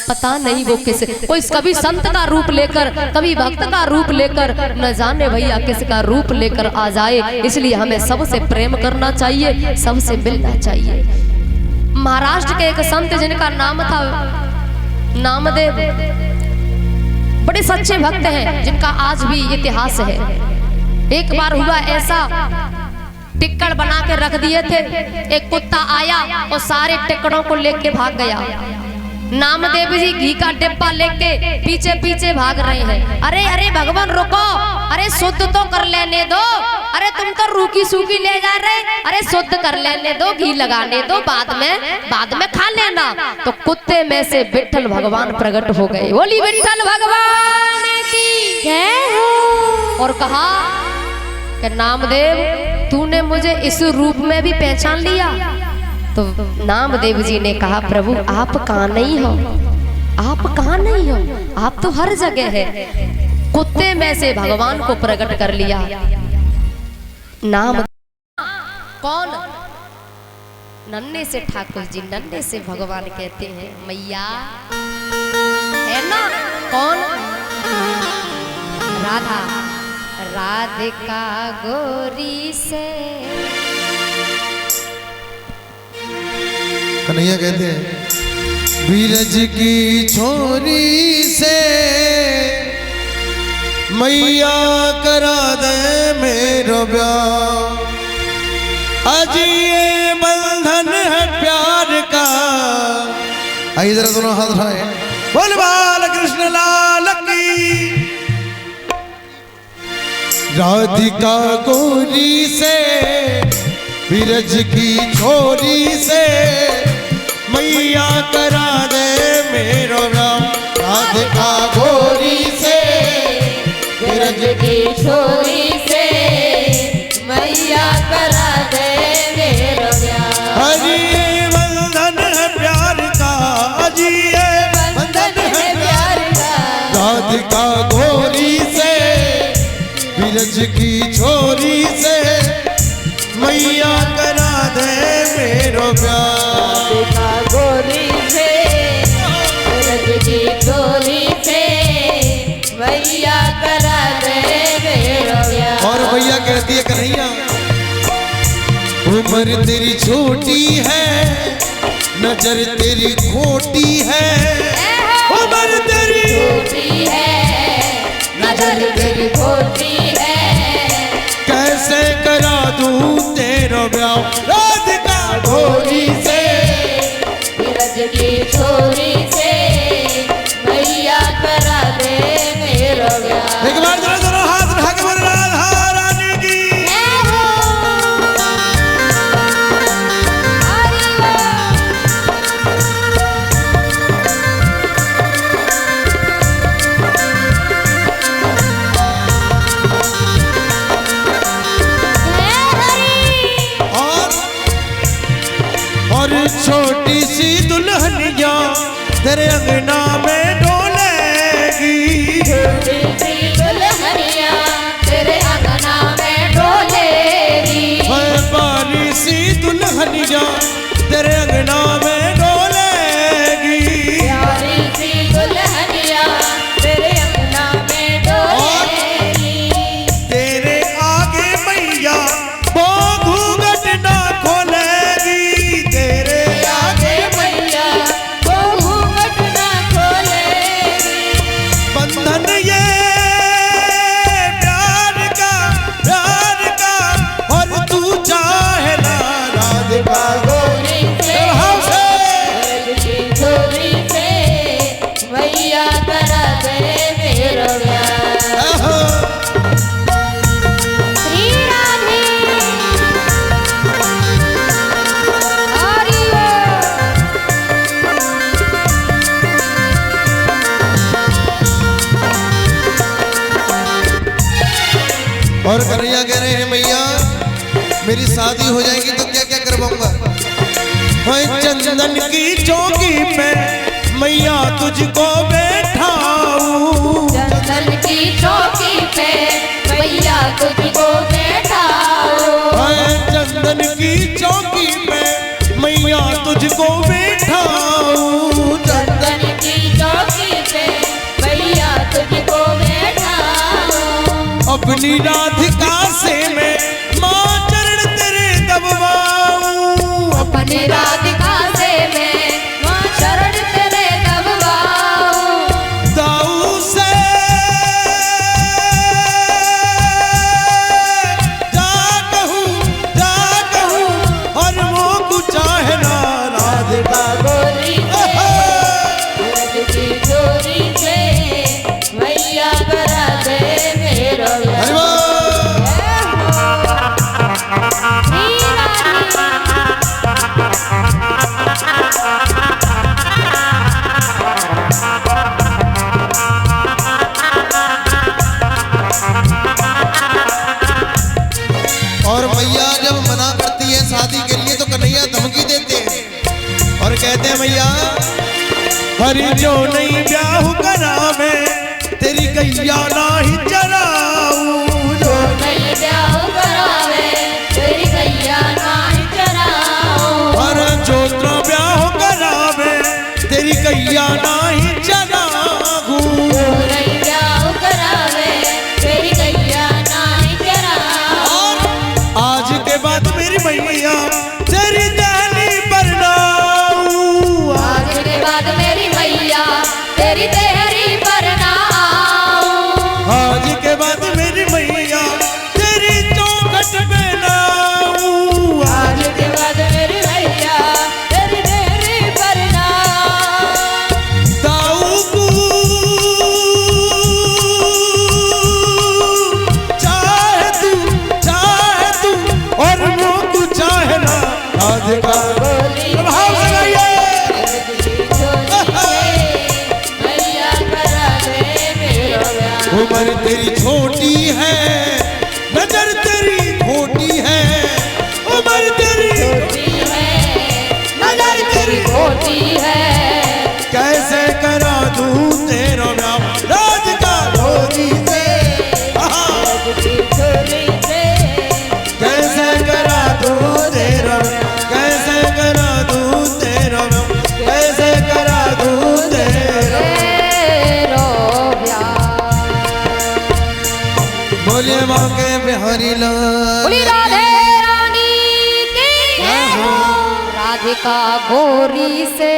पता नहीं वो किस, कोई कभी संत का रूप लेकर, कभी भक्त का रूप लेकर, न जाने भैया किसका रूप लेकर आ जाए। इसलिए हमें सबसे प्रेम करना चाहिए, सबसे मिलना चाहिए। महाराष्ट्र के एक संत जिनका नाम था नामदेव, बड़े सच्चे भक्त हैं जिनका आज भी इतिहास है। एक बार हुआ ऐसा, टिक्कड़ बना के रख दिए थे, एक कुत्ता आया और सारे टिक्कड़ों को लेके भाग गया। नामदेव जी घी का डिब्बा लेके पीछे पीछे भाग रहे हैं। अरे अरे भगवान रुको, अरे शुद्ध तो कर लेने दो, अरे तुम तो रूखी सूखी ले जा रहे, अरे शुद्ध कर लेने दो, घी लगाने दो, बाद में खा लेना। तो कुत्ते में से विट्ठल भगवान प्रकट हो गए। बोली विट्ठल भगवान की जय हो। और कहा कि नामदेव तूने मुझे इस रूप में भी पहचान लिया। तो नामदेव जी ने कहा प्रभु आप कहाँ नहीं हो, आप कहाँ नहीं हो, आप तो हर जगह है। कुत्ते में से भगवान को प्रकट कर लिया। नाम कौन? नन्हे से ठाकुर जी, नन्हे से भगवान कहते हैं मैया है ना। कौन? राधा, राधिका गोरी से। कन्हैया कहते हैं बीरज की छोरी से मैया करा दे मेरो ब्याह। आज ये बंधन है प्यार का। आइए जरा दोनों हाथ उठाए, बोल बाल कृष्ण लाल की। राधिका गोरी से बीरज की छोरी से मैया करा दे मेरो राम। राधिका गोरी से बीरज की छोरी से मैया करा दे मेरो ब्याह। हरि ये बंधन है प्यार का, अजी ये बंधन है प्यार का। राधिका गोरी से बीरज की छोरी से मैया करा दे मेरो ब्याह। राधिका गोरी से बीरज की छोरी से मैया करा दे मेरो ब्याह। और भैया कहती है कन्हैया उम्र तेरी छोटी है, नजर तेरी खोटी है। उम्र तेरी छोटी है, नजर तेरी खोटी है। कैसे करा दूं तेरा ब्याह। राधिका गोरी से बीरज की छोरी से मैया करा दे मेरो ब्याह। एक बार जरा जरा हाथ उठा के बोल राधा रानी की। और छोटी सी दुल्हनिया तेरे अंगना में डोलेगी। छोटी सी दुल्हनिया तेरे अंगना में डोलेगी। बारी सी दुल्हनिया तेरे अंगना में डोलेगी। प्यारी सी दुल्हनिया तेरे अंगना में डोलेगी। तेरे आगे मैया वो घूंघट ना खोलेगी। तेरे आगे मैया वो घूंघट ना खोलेगी। बंधन ये प्यार का और तू चाहे ना। राधिका गोरी से से बीरज की छोरी से मैया करा दे मेरो ब्याह। श्री राधे हरि और कन्हैया कह रहे हैं मैया मेरी शादी हो जाएगी तो क्या क्या करवाऊंगा। चंदन की चौकी पे मैया तुझको बैठाऊं। चंदन की चौकी पे मैया तुझको बैठा चंदन की चौकी पे मैया तुझको बैठाऊं, चंदन की चौकी पे मैया तुझको बैठाऊं। अपनी राधिका से मैं माँ चरण तेरे दबवाऊं, अपनी राधिका से मैं माँ चरण तेरे दबवाऊं। दाऊ से जा कहूँ और वो कुछ चाहे ना राधिका गोरी से सूरज की चोरी से मैया करा दे मेरा हरि बोल। और मैया जब मना करती है शादी के लिए तो कन्हैया धमकी देते हैं और कहते हैं मैया हरि जो नहीं ब्याह करावे तेरी गैया नाही चराऊं, जो नहीं ब्याह करावे तेरी गैया नाही चराऊं। और जो ना ब्याह करावे तेरी गैया नाही चराऊं। नहीं ब्याह करावे तेरी गैया नाही चराऊं। और आज के बाद मेरी मैया तेरी दहली बरनाऊं, आज के बाद मेरी मैया तेरी देहरी पर ना आऊं। आज के बाद मेरी मैया तेरी चौखट पे नाऊं, आज के बाद मेरी मैया तेरी देहरी पर ना आऊं। दाऊ को चाहे तू और वो तू चाहे ना राधिका बोली प्रभाव से गाइए। मैया करा दे मेरा ब्याह। उम्र तेरी छोटी है नजर तेरी खोटी है, उम्र तेरी छोटी है नजर तेरी खोटी है। कैसे करा दूं तेरा नाम राधिका गोरी से, की चोरी से कैसे करा दूं तेरा, कैसे करा दूं तेरा नाम, कैसे करा दूं तेरा। तेरो ब्याह। बोले मांगे बिहारी लाल बोली राधे रानी की हो। राधिका गोरी से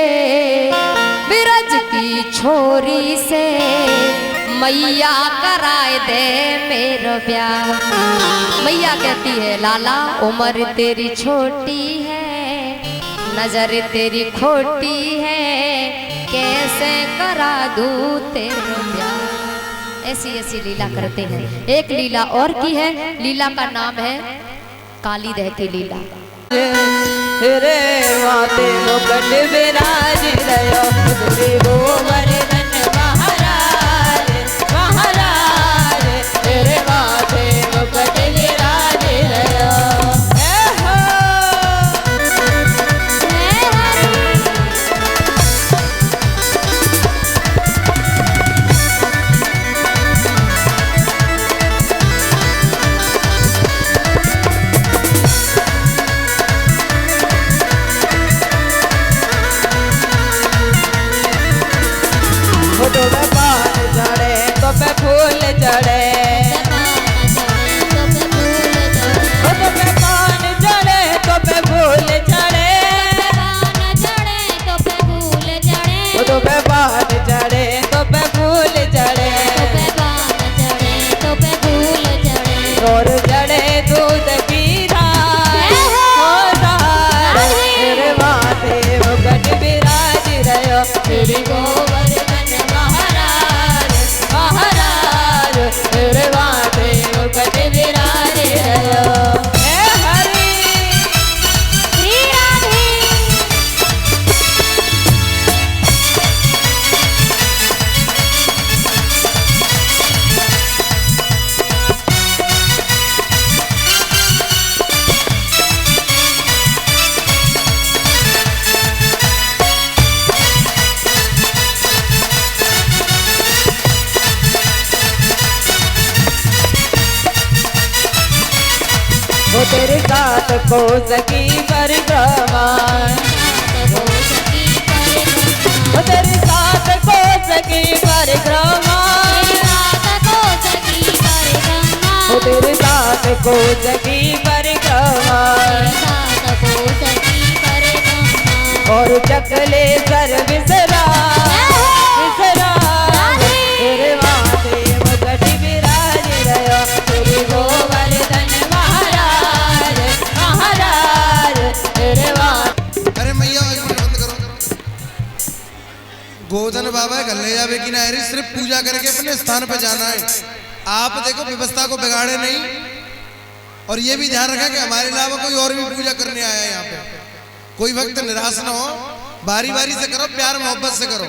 बिरज की छोरी से मैया कराए दे मेरा ब्याह। मैया कहती है लाला उम्र तेरी छोटी है नजर तेरी खोटी है, कैसे करा दूं तेरा ब्याह। ऐसी ऐसी लीला करते हैं। एक लीला और की है, लीला का नाम है काली दह की लीला। रे माते मुकुट विराज रयो वो वर्धन महाराज महाराज। तेरे माथे मुकुट विराज रयो। को सकी परिक्रमा, तेरी साथ को सकी परिक्रमा, तेरे साथ को सकी परिक्रमा, और चकले सर विसरा विसरा, तेरे माथे मुकुट विराज रहो, तेरे गोवर्धन महाराज महाराज, तेरे माथे। अरे मैया एक मिनट बंद करो। गोवर्धन बाबा गले जावे की ना, सिर्फ पूजा करके अपने स्थान पे जाना है। आप देखो व्यवस्था को बिगाड़े नहीं, और ये भी ध्यान रखा कि हमारे अलावा कोई और भी पूजा करने आया है यहाँ पे। कोई वक्त निराश ना हो, बारी बारी से करो, प्यार मोहब्बत से करो।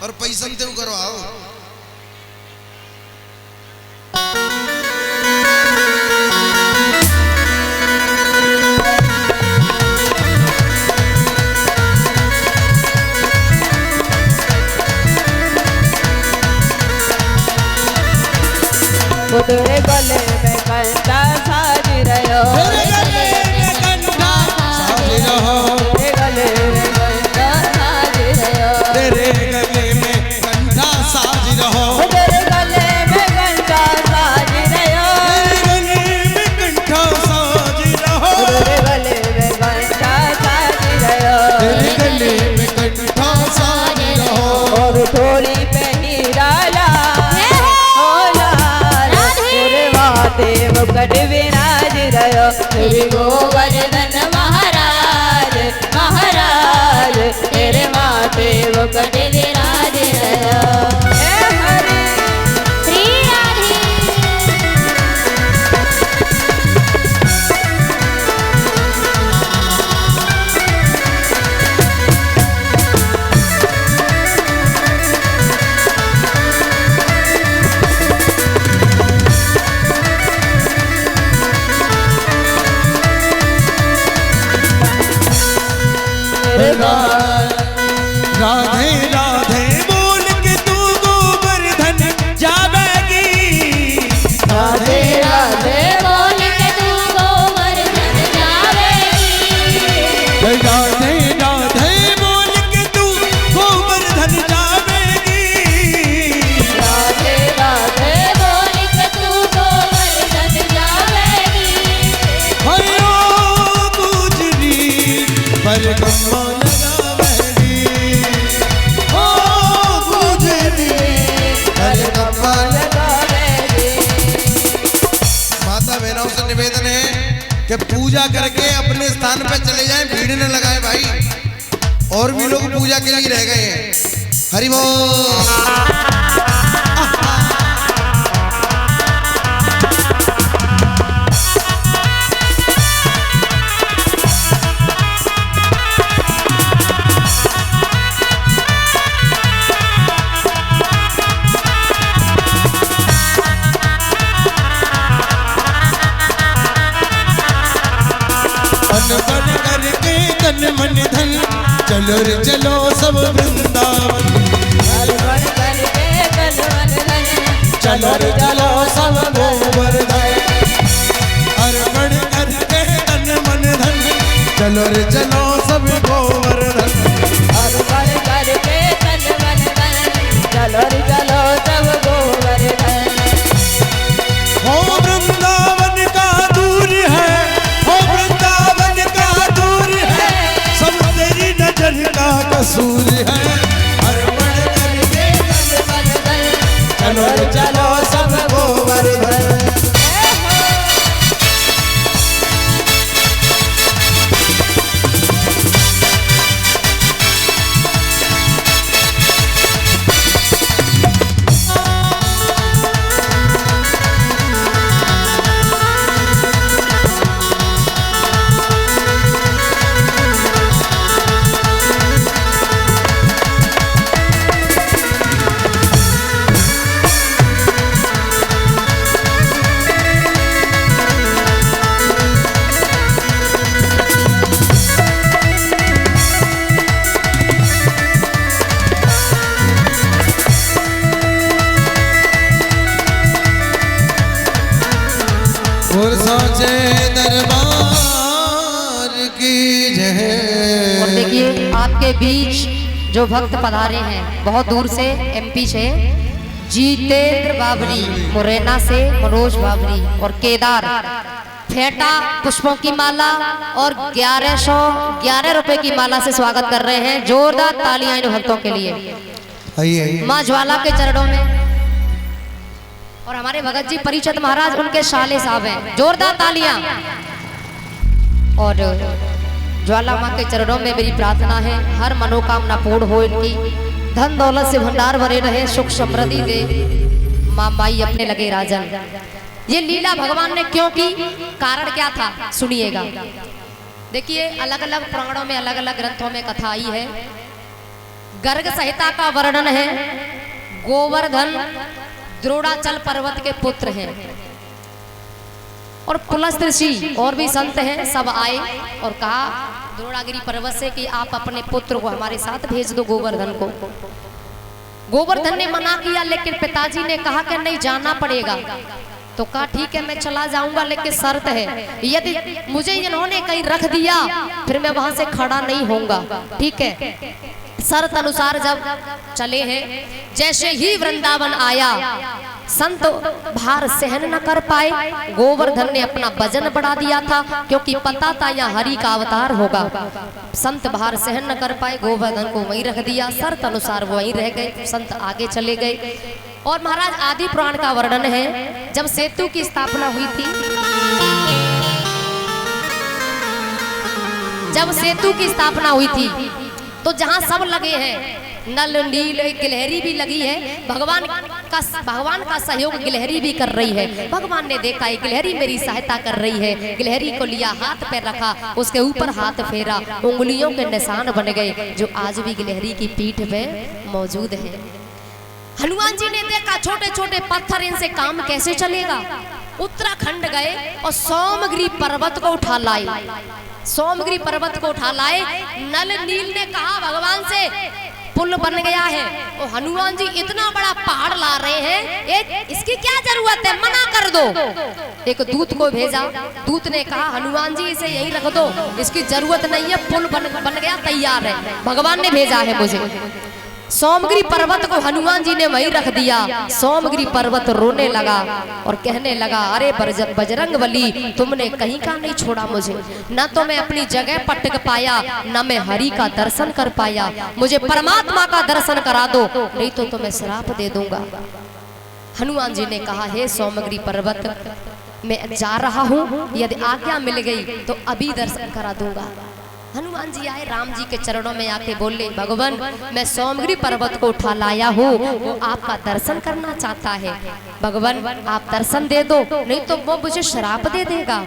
और पैसा ते करो आओ। तेरे गले में कंठा साज रहो, तेरे गले में कंठा साज रहो, तेरे गले में कंठा साज रहो, तेरे गले में कंठा साज रहो, तेरे गले में कंठा साज रहो, तेरे गले में कंठा साज रहो, तेरे गले में कंठा साज रहो, तेरे गले में कंठा साज रहो, और थोड़ी पे हीरा मुकुट विराज रहो, तेरे गोवर्धन महाराज महाराज, तेरे माथे मुकुट विराज रहो। हे हरि श्री राधे। राधे राधे बोल के तू गोवर्धन जावेगी, राधे राधे बोल के तू गोवर्धन जावेगी, राधे राधे बोल के तू गोवर्धन जावेगी, राधे राधे बोल के तू गोवर्धन जावेगी, हयो गुजरी परिक्रमा लगावेगी, ओ गुजरी परिक्रमा लगावेगी। माता बहनों से निवेदन है कि पूजा करके अपने स्थान पर चले जाएं, भीड़ न लगाए भाई। और भी लोग पूजा के लिए रह गए हैं। हरि बोल। बन करके तन मन धन, चलो रे चलो सब वृंदावन, बन करके तन मन धन, चलो रे चलो सब गोवर्धन, अर्पण करके तन मन धन, चलो रे चलो सब गोवर्धन, अर्पण करके तन मन धन, चलो रे चलो सब गोवर्धन। हो वृंदावन का दूर है, हो वृंदावन का दूर है, सब तेरी नजर का कसूर है, अर्पण करके तन मन धन, चलो रे चलो सब गोवर्धन। और साचे दरबार की जय। और देखिए आपके बीच जो भक्त पधारे हैं बहुत दूर से, एमपी से जितेंद्र बाबरी, मुरैना से मनोज बाबरी और केदार फेटा पुष्पों की माला और 1111 रुपए की माला से स्वागत कर रहे हैं। जोरदार तालियां इन भक्तों के लिए आइए माँ ज्वाला के चरणों में। और हमारे भगत जी परिचत महाराज उनके साले साहब हैं, जोरदार तालियां। और ज्वाला माँ के चरणों में मेरी प्रार्थना है हर मनोकामना पूर्ण हो इनकी, धन दौलत से भंडार भरे रहे, सुख समृद्धि दे माँ माई अपने लगे राजन। ये लीला भगवान ने क्यों की, कारण क्या था सुनिएगा। देखिए अलग अलग पुराणों में अलग अलग ग्रंथों में कथा आई है। गर्ग संहिता का वर्णन है, गोवर्धन द्रोणाचल पर्वत के पुत्र हैं और पुलस्त ऋषि और भी संत हैं, सब आए और कहा द्रोणागिरी पर्वत से कि आप अपने पुत्र को हमारे साथ भेज दो गोवर्धन को। गोवर्धन ने मना किया, लेकिन पिताजी ने कहा कि नहीं जाना पड़ेगा। तो कहा ठीक है मैं चला जाऊंगा, लेकिन शर्त है यदि मुझे इन्होंने कहीं रख दिया फिर मैं वहां से खड़ा नहीं होऊंगा। ठीक है, शर्त अनुसार जब चले हैं, जैसे ही वृंदावन आया संत भार सहन न कर पाए। गोवर्धन ने अपना वजन बढ़ा दिया था क्योंकि पता था यहाँ हरि का अवतार होगा। संत भार सहन न कर पाए, गोवर्धन को वहीं रख दिया। शर्त अनुसार वो वहीं रह गए, संत आगे चले गए। और महाराज आदि पुराण का वर्णन है, जब सेतु की स्थापना हुई थी, जब सेतु की स्थापना हुई थी तो जहां सब लगे हैं, नल नील गिलहरी भी लगी है, भगवान का सहयोग गिलहरी भी कर रही है। भगवान ने देखा ये गिलहरी मेरी सहायता कर रही है, गिलहरी को लिया, हाथ पे रखा, उसके ऊपर हाथ फेरा, उंगलियों के निशान बन गए जो आज भी गिलहरी की पीठ पे मौजूद है। हनुमान जी ने देखा छोटे छोटे पत्थर, इनसे काम कैसे चलेगा। उत्तराखंड गए और सोमगिरी पर्वत को उठा लाए, सोमगिरी पर्वत को उठा लाए। नल नील ने कहा भगवान से पुल बन गया है, और हनुमान जी इतना बड़ा पहाड़ ला रहे हैं, इसकी क्या जरूरत है, मना कर दो। एक दूत को भेजा, दूत ने कहा हनुमान जी इसे यहीं रख दो, इसकी जरूरत नहीं है, पुल बन गया तैयार है, भगवान ने भेजा है मुझे। सोमगिरी पर्वत को हनुमान जी ने वहीं रख दिया। सोमगिरी पर्वत रोने लगा और कहने लगा अरे बजरंगबली, तुमने कहीं का नहीं छोड़ा मुझे, न तो मैं अपनी जगह पटक पाया, न मैं हरि का दर्शन कर पाया, मुझे परमात्मा का दर्शन करा दो, नहीं तो मैं श्राप दे दूंगा। हनुमान जी ने कहा हे सोमगिरी पर्वत, मैं जा रहा हूँ, यदि आज्ञा मिल गई तो अभी दर्शन करा दूंगा। हनुमान जी आए, राम जी के चरणों में आके बोले भगवान मैं सोमगिरी पर्वत को उठा लाया हूँ, वो आपका दर्शन करना चाहता है, भगवान आप दर्शन दे दो, नहीं तो वो मुझे श्राप दे देगा।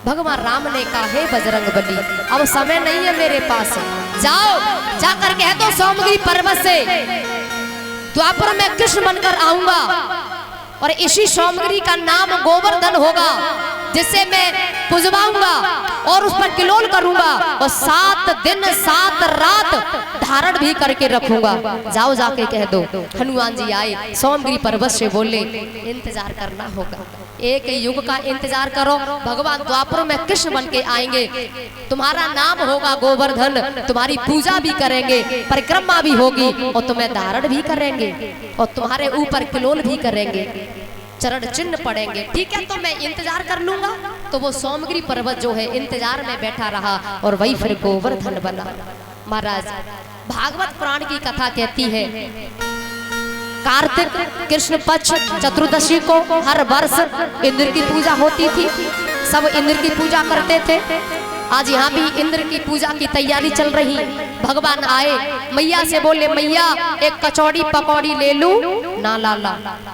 भगवान राम ने कहा हे बजरंगबली, अब समय नहीं है मेरे पास, जाओ जाकर कह दो सोमगिरी पर्वत से द्वापर में कृष्ण बनकर आऊंगा और इसी सोमगिरी का नाम गोवर्धन होगा, जिससे मैं पुजवाऊंगा और उस पर किलोल करूंगा और 7 दिन 7 रात धारण भी करके रखूंगा। जाओ जाके कह दो। हनुमान जी आए, सोमगिरी पर्वत से बोले इंतजार करना होगा, एक युग का इंतजार करो, भगवान द्वापर में कृष्ण बन के आएंगे, तुम्हारा नाम होगा गोवर्धन, तुम्हारी पूजा भी करेंगे, परिक्रमा भी होगी और तुम्हें धारण भी करेंगे और तुम्हारे ऊपर किलोल भी करेंगे, चरण चिन्ह पड़ेंगे। ठीक है, तो मैं इंतजार कर लूंगा। तो वो सोमगिरी पर्वत जो है इंतजार में बैठा रहा और वही फिर गोवर्धन बना। महाराज भागवत पुराण की कथा कहती है कार्तिक कृष्ण पक्ष चतुर्दशी को हर वर्ष इंद्र की पूजा होती थी, सब इंद्र की पूजा करते थे। आज यहाँ भी इंद्र की पूजा की तैयारी चल रही। भगवान आए, मैया से बोले मैया एक कचौड़ी पकौड़ी ले लूं ना। लाला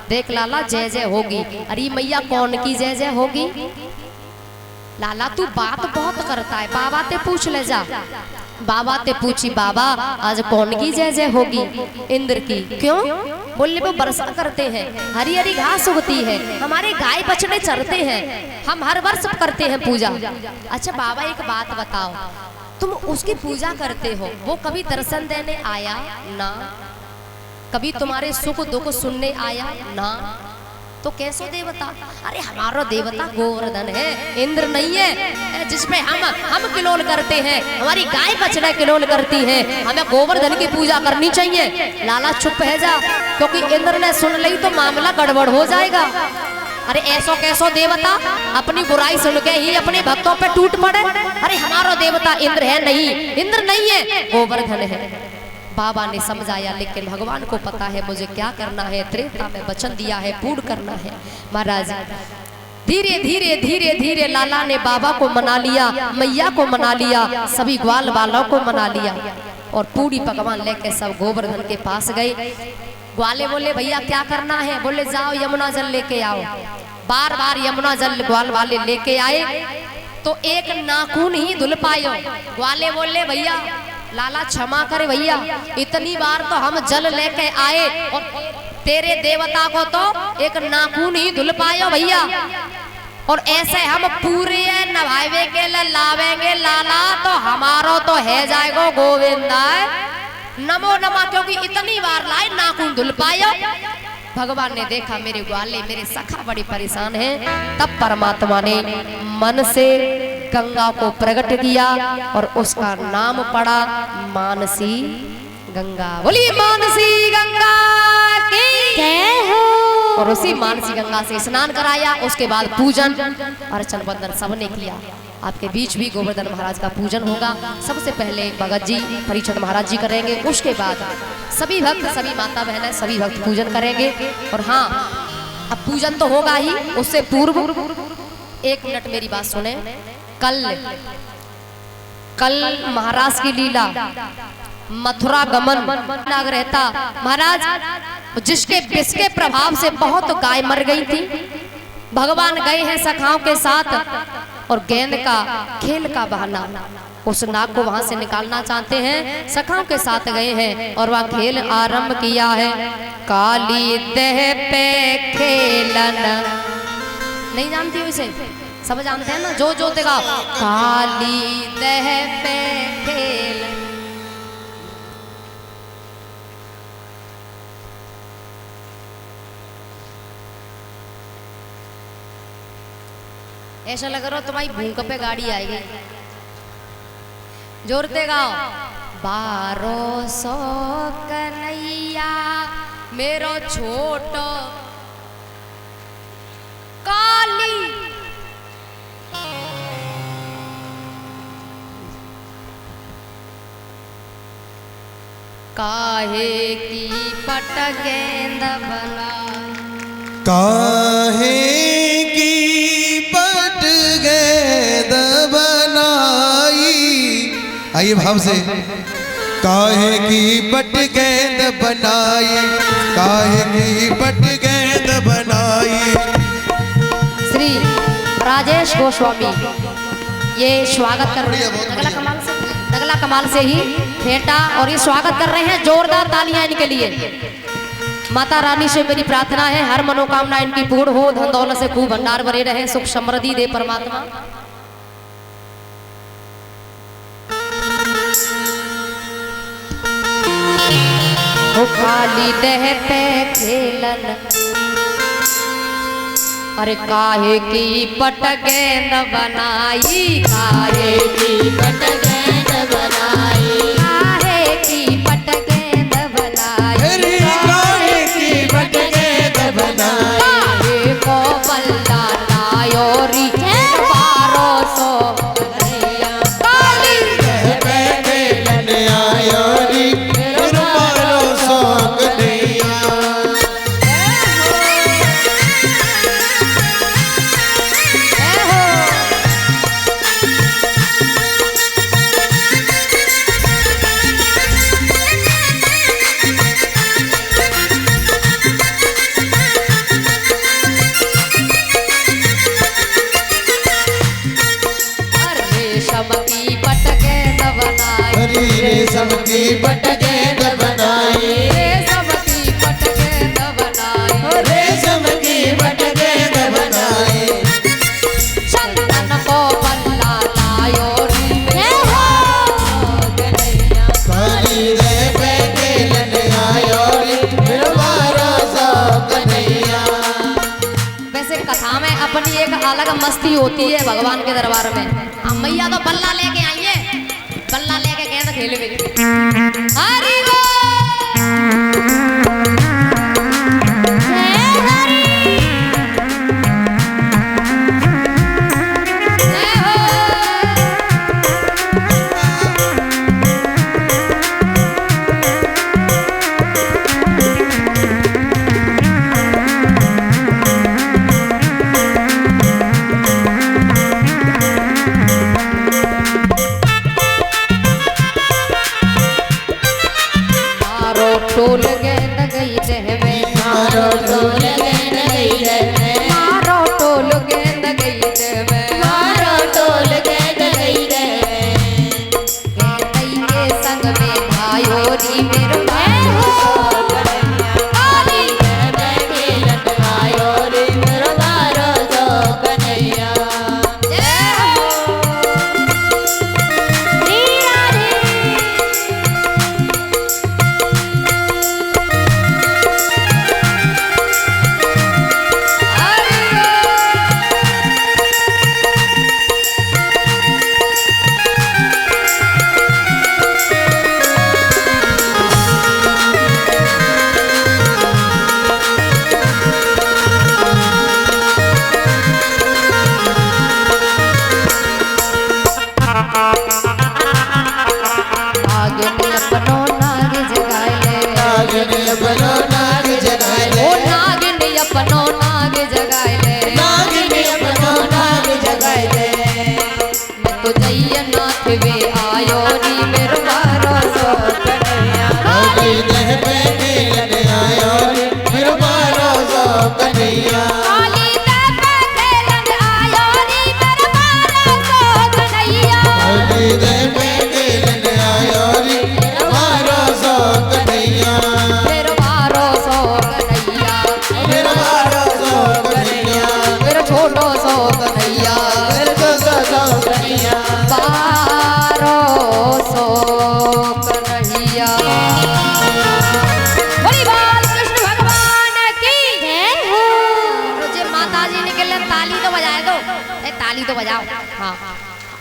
देख लाला जय जय होगी। अरे मैया कौन की जय जय होगी? लाला तू बात बहुत करता है, बाबा ते पूछ ले जा। बाबा ते पूछी बाबा आज कौन की जय जय होगी? इंद्र की। क्यों? बोले वो वर्षा करते हैं, हरी हरी घास उगती है, हमारे गाय बछड़े चरते हैं, हम हर वर्ष करते हैं पूजा। अच्छा बाबा एक बात बताओ, तुम उसकी पूजा करते हो, वो कभी दर्शन देने आया ना? कभी तुम्हारे सुख दुख सुनने आया ना? तो कैसो देवता? अरे हमारो देवता गोवर्धन है, इंद्र नहीं है जिसपे हम किलोल करते हैं, हमारी गाय बछड़ा किलोल करती है, हमें गोवर्धन की पूजा करनी चाहिए। लाला चुप है जा, क्योंकि इंद्र ने सुन ली तो मामला गड़बड़ हो जाएगा। अरे ऐसो कैसो देवता अपनी बुराई सुन के ही अपने भक्तों पे टूट पड़े? अरे हमारो देवता इंद्र है नहीं, इंद्र नहीं है, गोवर्धन है। बाबा ने समझाया, लेकिन भगवान को पता है मुझे क्या करना है। त्रेता में वचन दिया है, पूर्ण करना है। महाराज धीरे धीरे धीरे धीरे लाला ने बाबा को मना लिया, मैया को मना लिया, सभी ग्वाल बालों को मना लिया और पूरी पकवान लेके सब गोवर्धन के पास गए। ग्वाले बोले भैया क्या करना है? बोले जाओ यमुना जल लेके आओ। बार बार यमुना जल ग्वाल वाले लेके आए तो एक नाखून ही धुल पायो। ग्वाले बोले भैया लाला क्षमा करे भैया, इतनी बार तो हम जल लेके आए और तेरे देवता को तो एक नाखून ही धुल पायो भैया, और ऐसे हम पूरे नभावे के लिए लावेंगे लाला तो हमारो तो है जाएगो गोविंदा नमो नमा, क्योंकि इतनी बार लाए नाखून धुल पायो। भगवान ने देखा मेरे ग्वाले मेरे सखा बड़ी परेशान है, तब परमात्मा ने मन से गंगा को प्रकट किया और उसका नाम पड़ा मानसी गंगा। बोली मानसी गंगा की जय हो। और उसी मानसी गंगा से स्नान कराया, उसके बाद पूजन अर्चन वंदन सबने किया। आपके बीच भी गोवर्धन महाराज का पूजन होगा। सबसे पहले भगत जी परीक्षित महाराज जी करेंगे, उसके बाद सभी भक्त सभी माता बहनें सभी भक्त पूजन करेंगे। और हाँ, अब पूजन तो होगा ही, उससे पूर्व एक मिनट मेरी बात सुने। कल महाराज की लीला मथुरा गमन नाग रहता महाराज, जिसके प्रभाव से बहुत गाय मर गई थी। भगवान गए हैं सखाओं के साथ और गेंद का खेल का बहाना उस नाग को वहां से निकालना चाहते हैं। सखाओं के साथ गए हैं और वह खेल आरंभ किया है। काली देह पे खेलन, नहीं जानती हो इसे? सब जानते हैं ना, जो जो देगा काली देह पे खेल। ऐसा लग रहा तुम्हारी भूख पे गाड़ी आएगी। जोरते गाओ। 1200 कन्हैया मेरो छोटो काली काहे की पट गेंद बना, काहे की पट गेंद बनाई। आइए भाव से। काहे की पट गेंद बनाई, काहे की पट गेंद बनाई। श्री राजेश गोस्वामी ये स्वागत कर रहे हैं नगला कमाल से ही फेंटा, और ये स्वागत कर रहे हैं। जोरदार तालियां इनके लिए। माता रानी से मेरी प्रार्थना है हर मनोकामना इनकी पूर्ण हो, धन दौलत से खूब भंडार भरे रहे, सुख समृद्धि दे परमात्मा। काली देह पे खेलन, अरे काहे की पट गेंद बनाई, काहे की पट गेंद बनाई, काहे की पट गेंद बनाई, काहे की पट गेंद बनाई। काहे को बल्ला लायो री 1200 कन्हैया, काली देह पे खेलन आयो री 1200 कन्हैया। रेशम की पट गेंद बनाई, रेशम की पट गेंद बनाई, रेशम की पट गेंद बनाई। चंदन को बल्ला लायो री कन्हैया, काली देह पे खेलन आयो री 1200 कन्हैया। एक अलग मस्ती होती है भगवान के दरबार में। हम मैया तो बल्ला लेके आई है, बल्ला लेके गए तो खेले में। हरि टोल गेंद गई रहवे, मारो टोल गेंद गई रहवे, मारो टोल गेंद गई रहवे, मारो टोल गेंद गई रहवे। गेंदई के संग में भाइयों री मेरो काली गेंद खेलन आयो रे मेरो बारो सो कन्हैया। जय हो हीरा रे नागिन अपनो नाग जगाए ले, नागिन अपनो नाग जगाए ले, ओ नागिन अपनो नाग जगाए ले, नागिन अपनो नाग जगाए ले। मैं तो जैया नाथ वे आयो री मेरो बारो सो कन्हैया। काली देह पे खेलन आयो रे मेरो बारो सो कन्हैया। काली देह पे खेलन आयो री मेरो बारो सो कन्हैया। काली देह पे खेलन आयो रे बारो सो कन्हैया। मेरो बारो सो कन्हैया, मेरो बारो सो कन्हैया, मेरो छोटो सो कन्हैया, मेरो छोटो सो कन्हैया। बारो सो कन्हैया। बोली बाल कृष्ण भगवान की जय हो। मुझे माता जी ने कहले ताली तो बजाए दो, ए ताली तो बजाओ। हाँ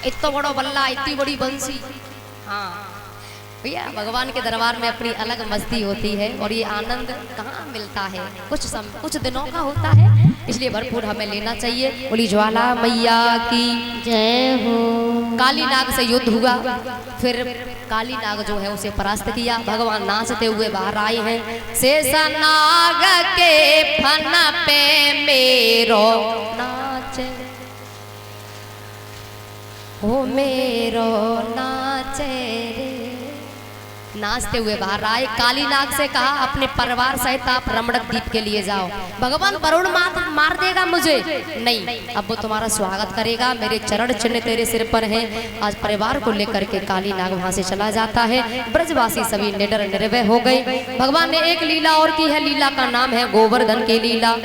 इतना बड़ा बल्ला, इतनी बड़ी बंसी। हाँ भैया भगवान के दरबार में अपनी अलग मस्ती होती है और ये आनंद कहाँ मिलता है, कुछ दिनों का होता है, इसलिए भरपूर हमें लेना चाहिए। बोली ज्वाला मैया की जय हो। काली नाग से युद्ध हुआ, फिर काली नाग जो है उसे परास्त किया। भगवान नाचते हुए बाहर आए हैं। शेषा नाग के फन पे मेरो नाचे, ओ मेरो नाचे रे। नाचते हुए बाहर आए। काली नाग से कहा अपने परिवार सहित आप रमणक द्वीप के लिए जाओ, भगवान वरुण मार देगा मुझे नहीं, अब वो तुम्हारा स्वागत करेगा, मेरे चरण चिन्ह तेरे सिर पर हैं। आज परिवार को लेकर के काली नाग वहां से चला जाता है। ब्रजवासी सभी निडर निर्भय हो गए। भगवान ने एक लीला और की है, लीला का नाम है गोवर्धन की लीला।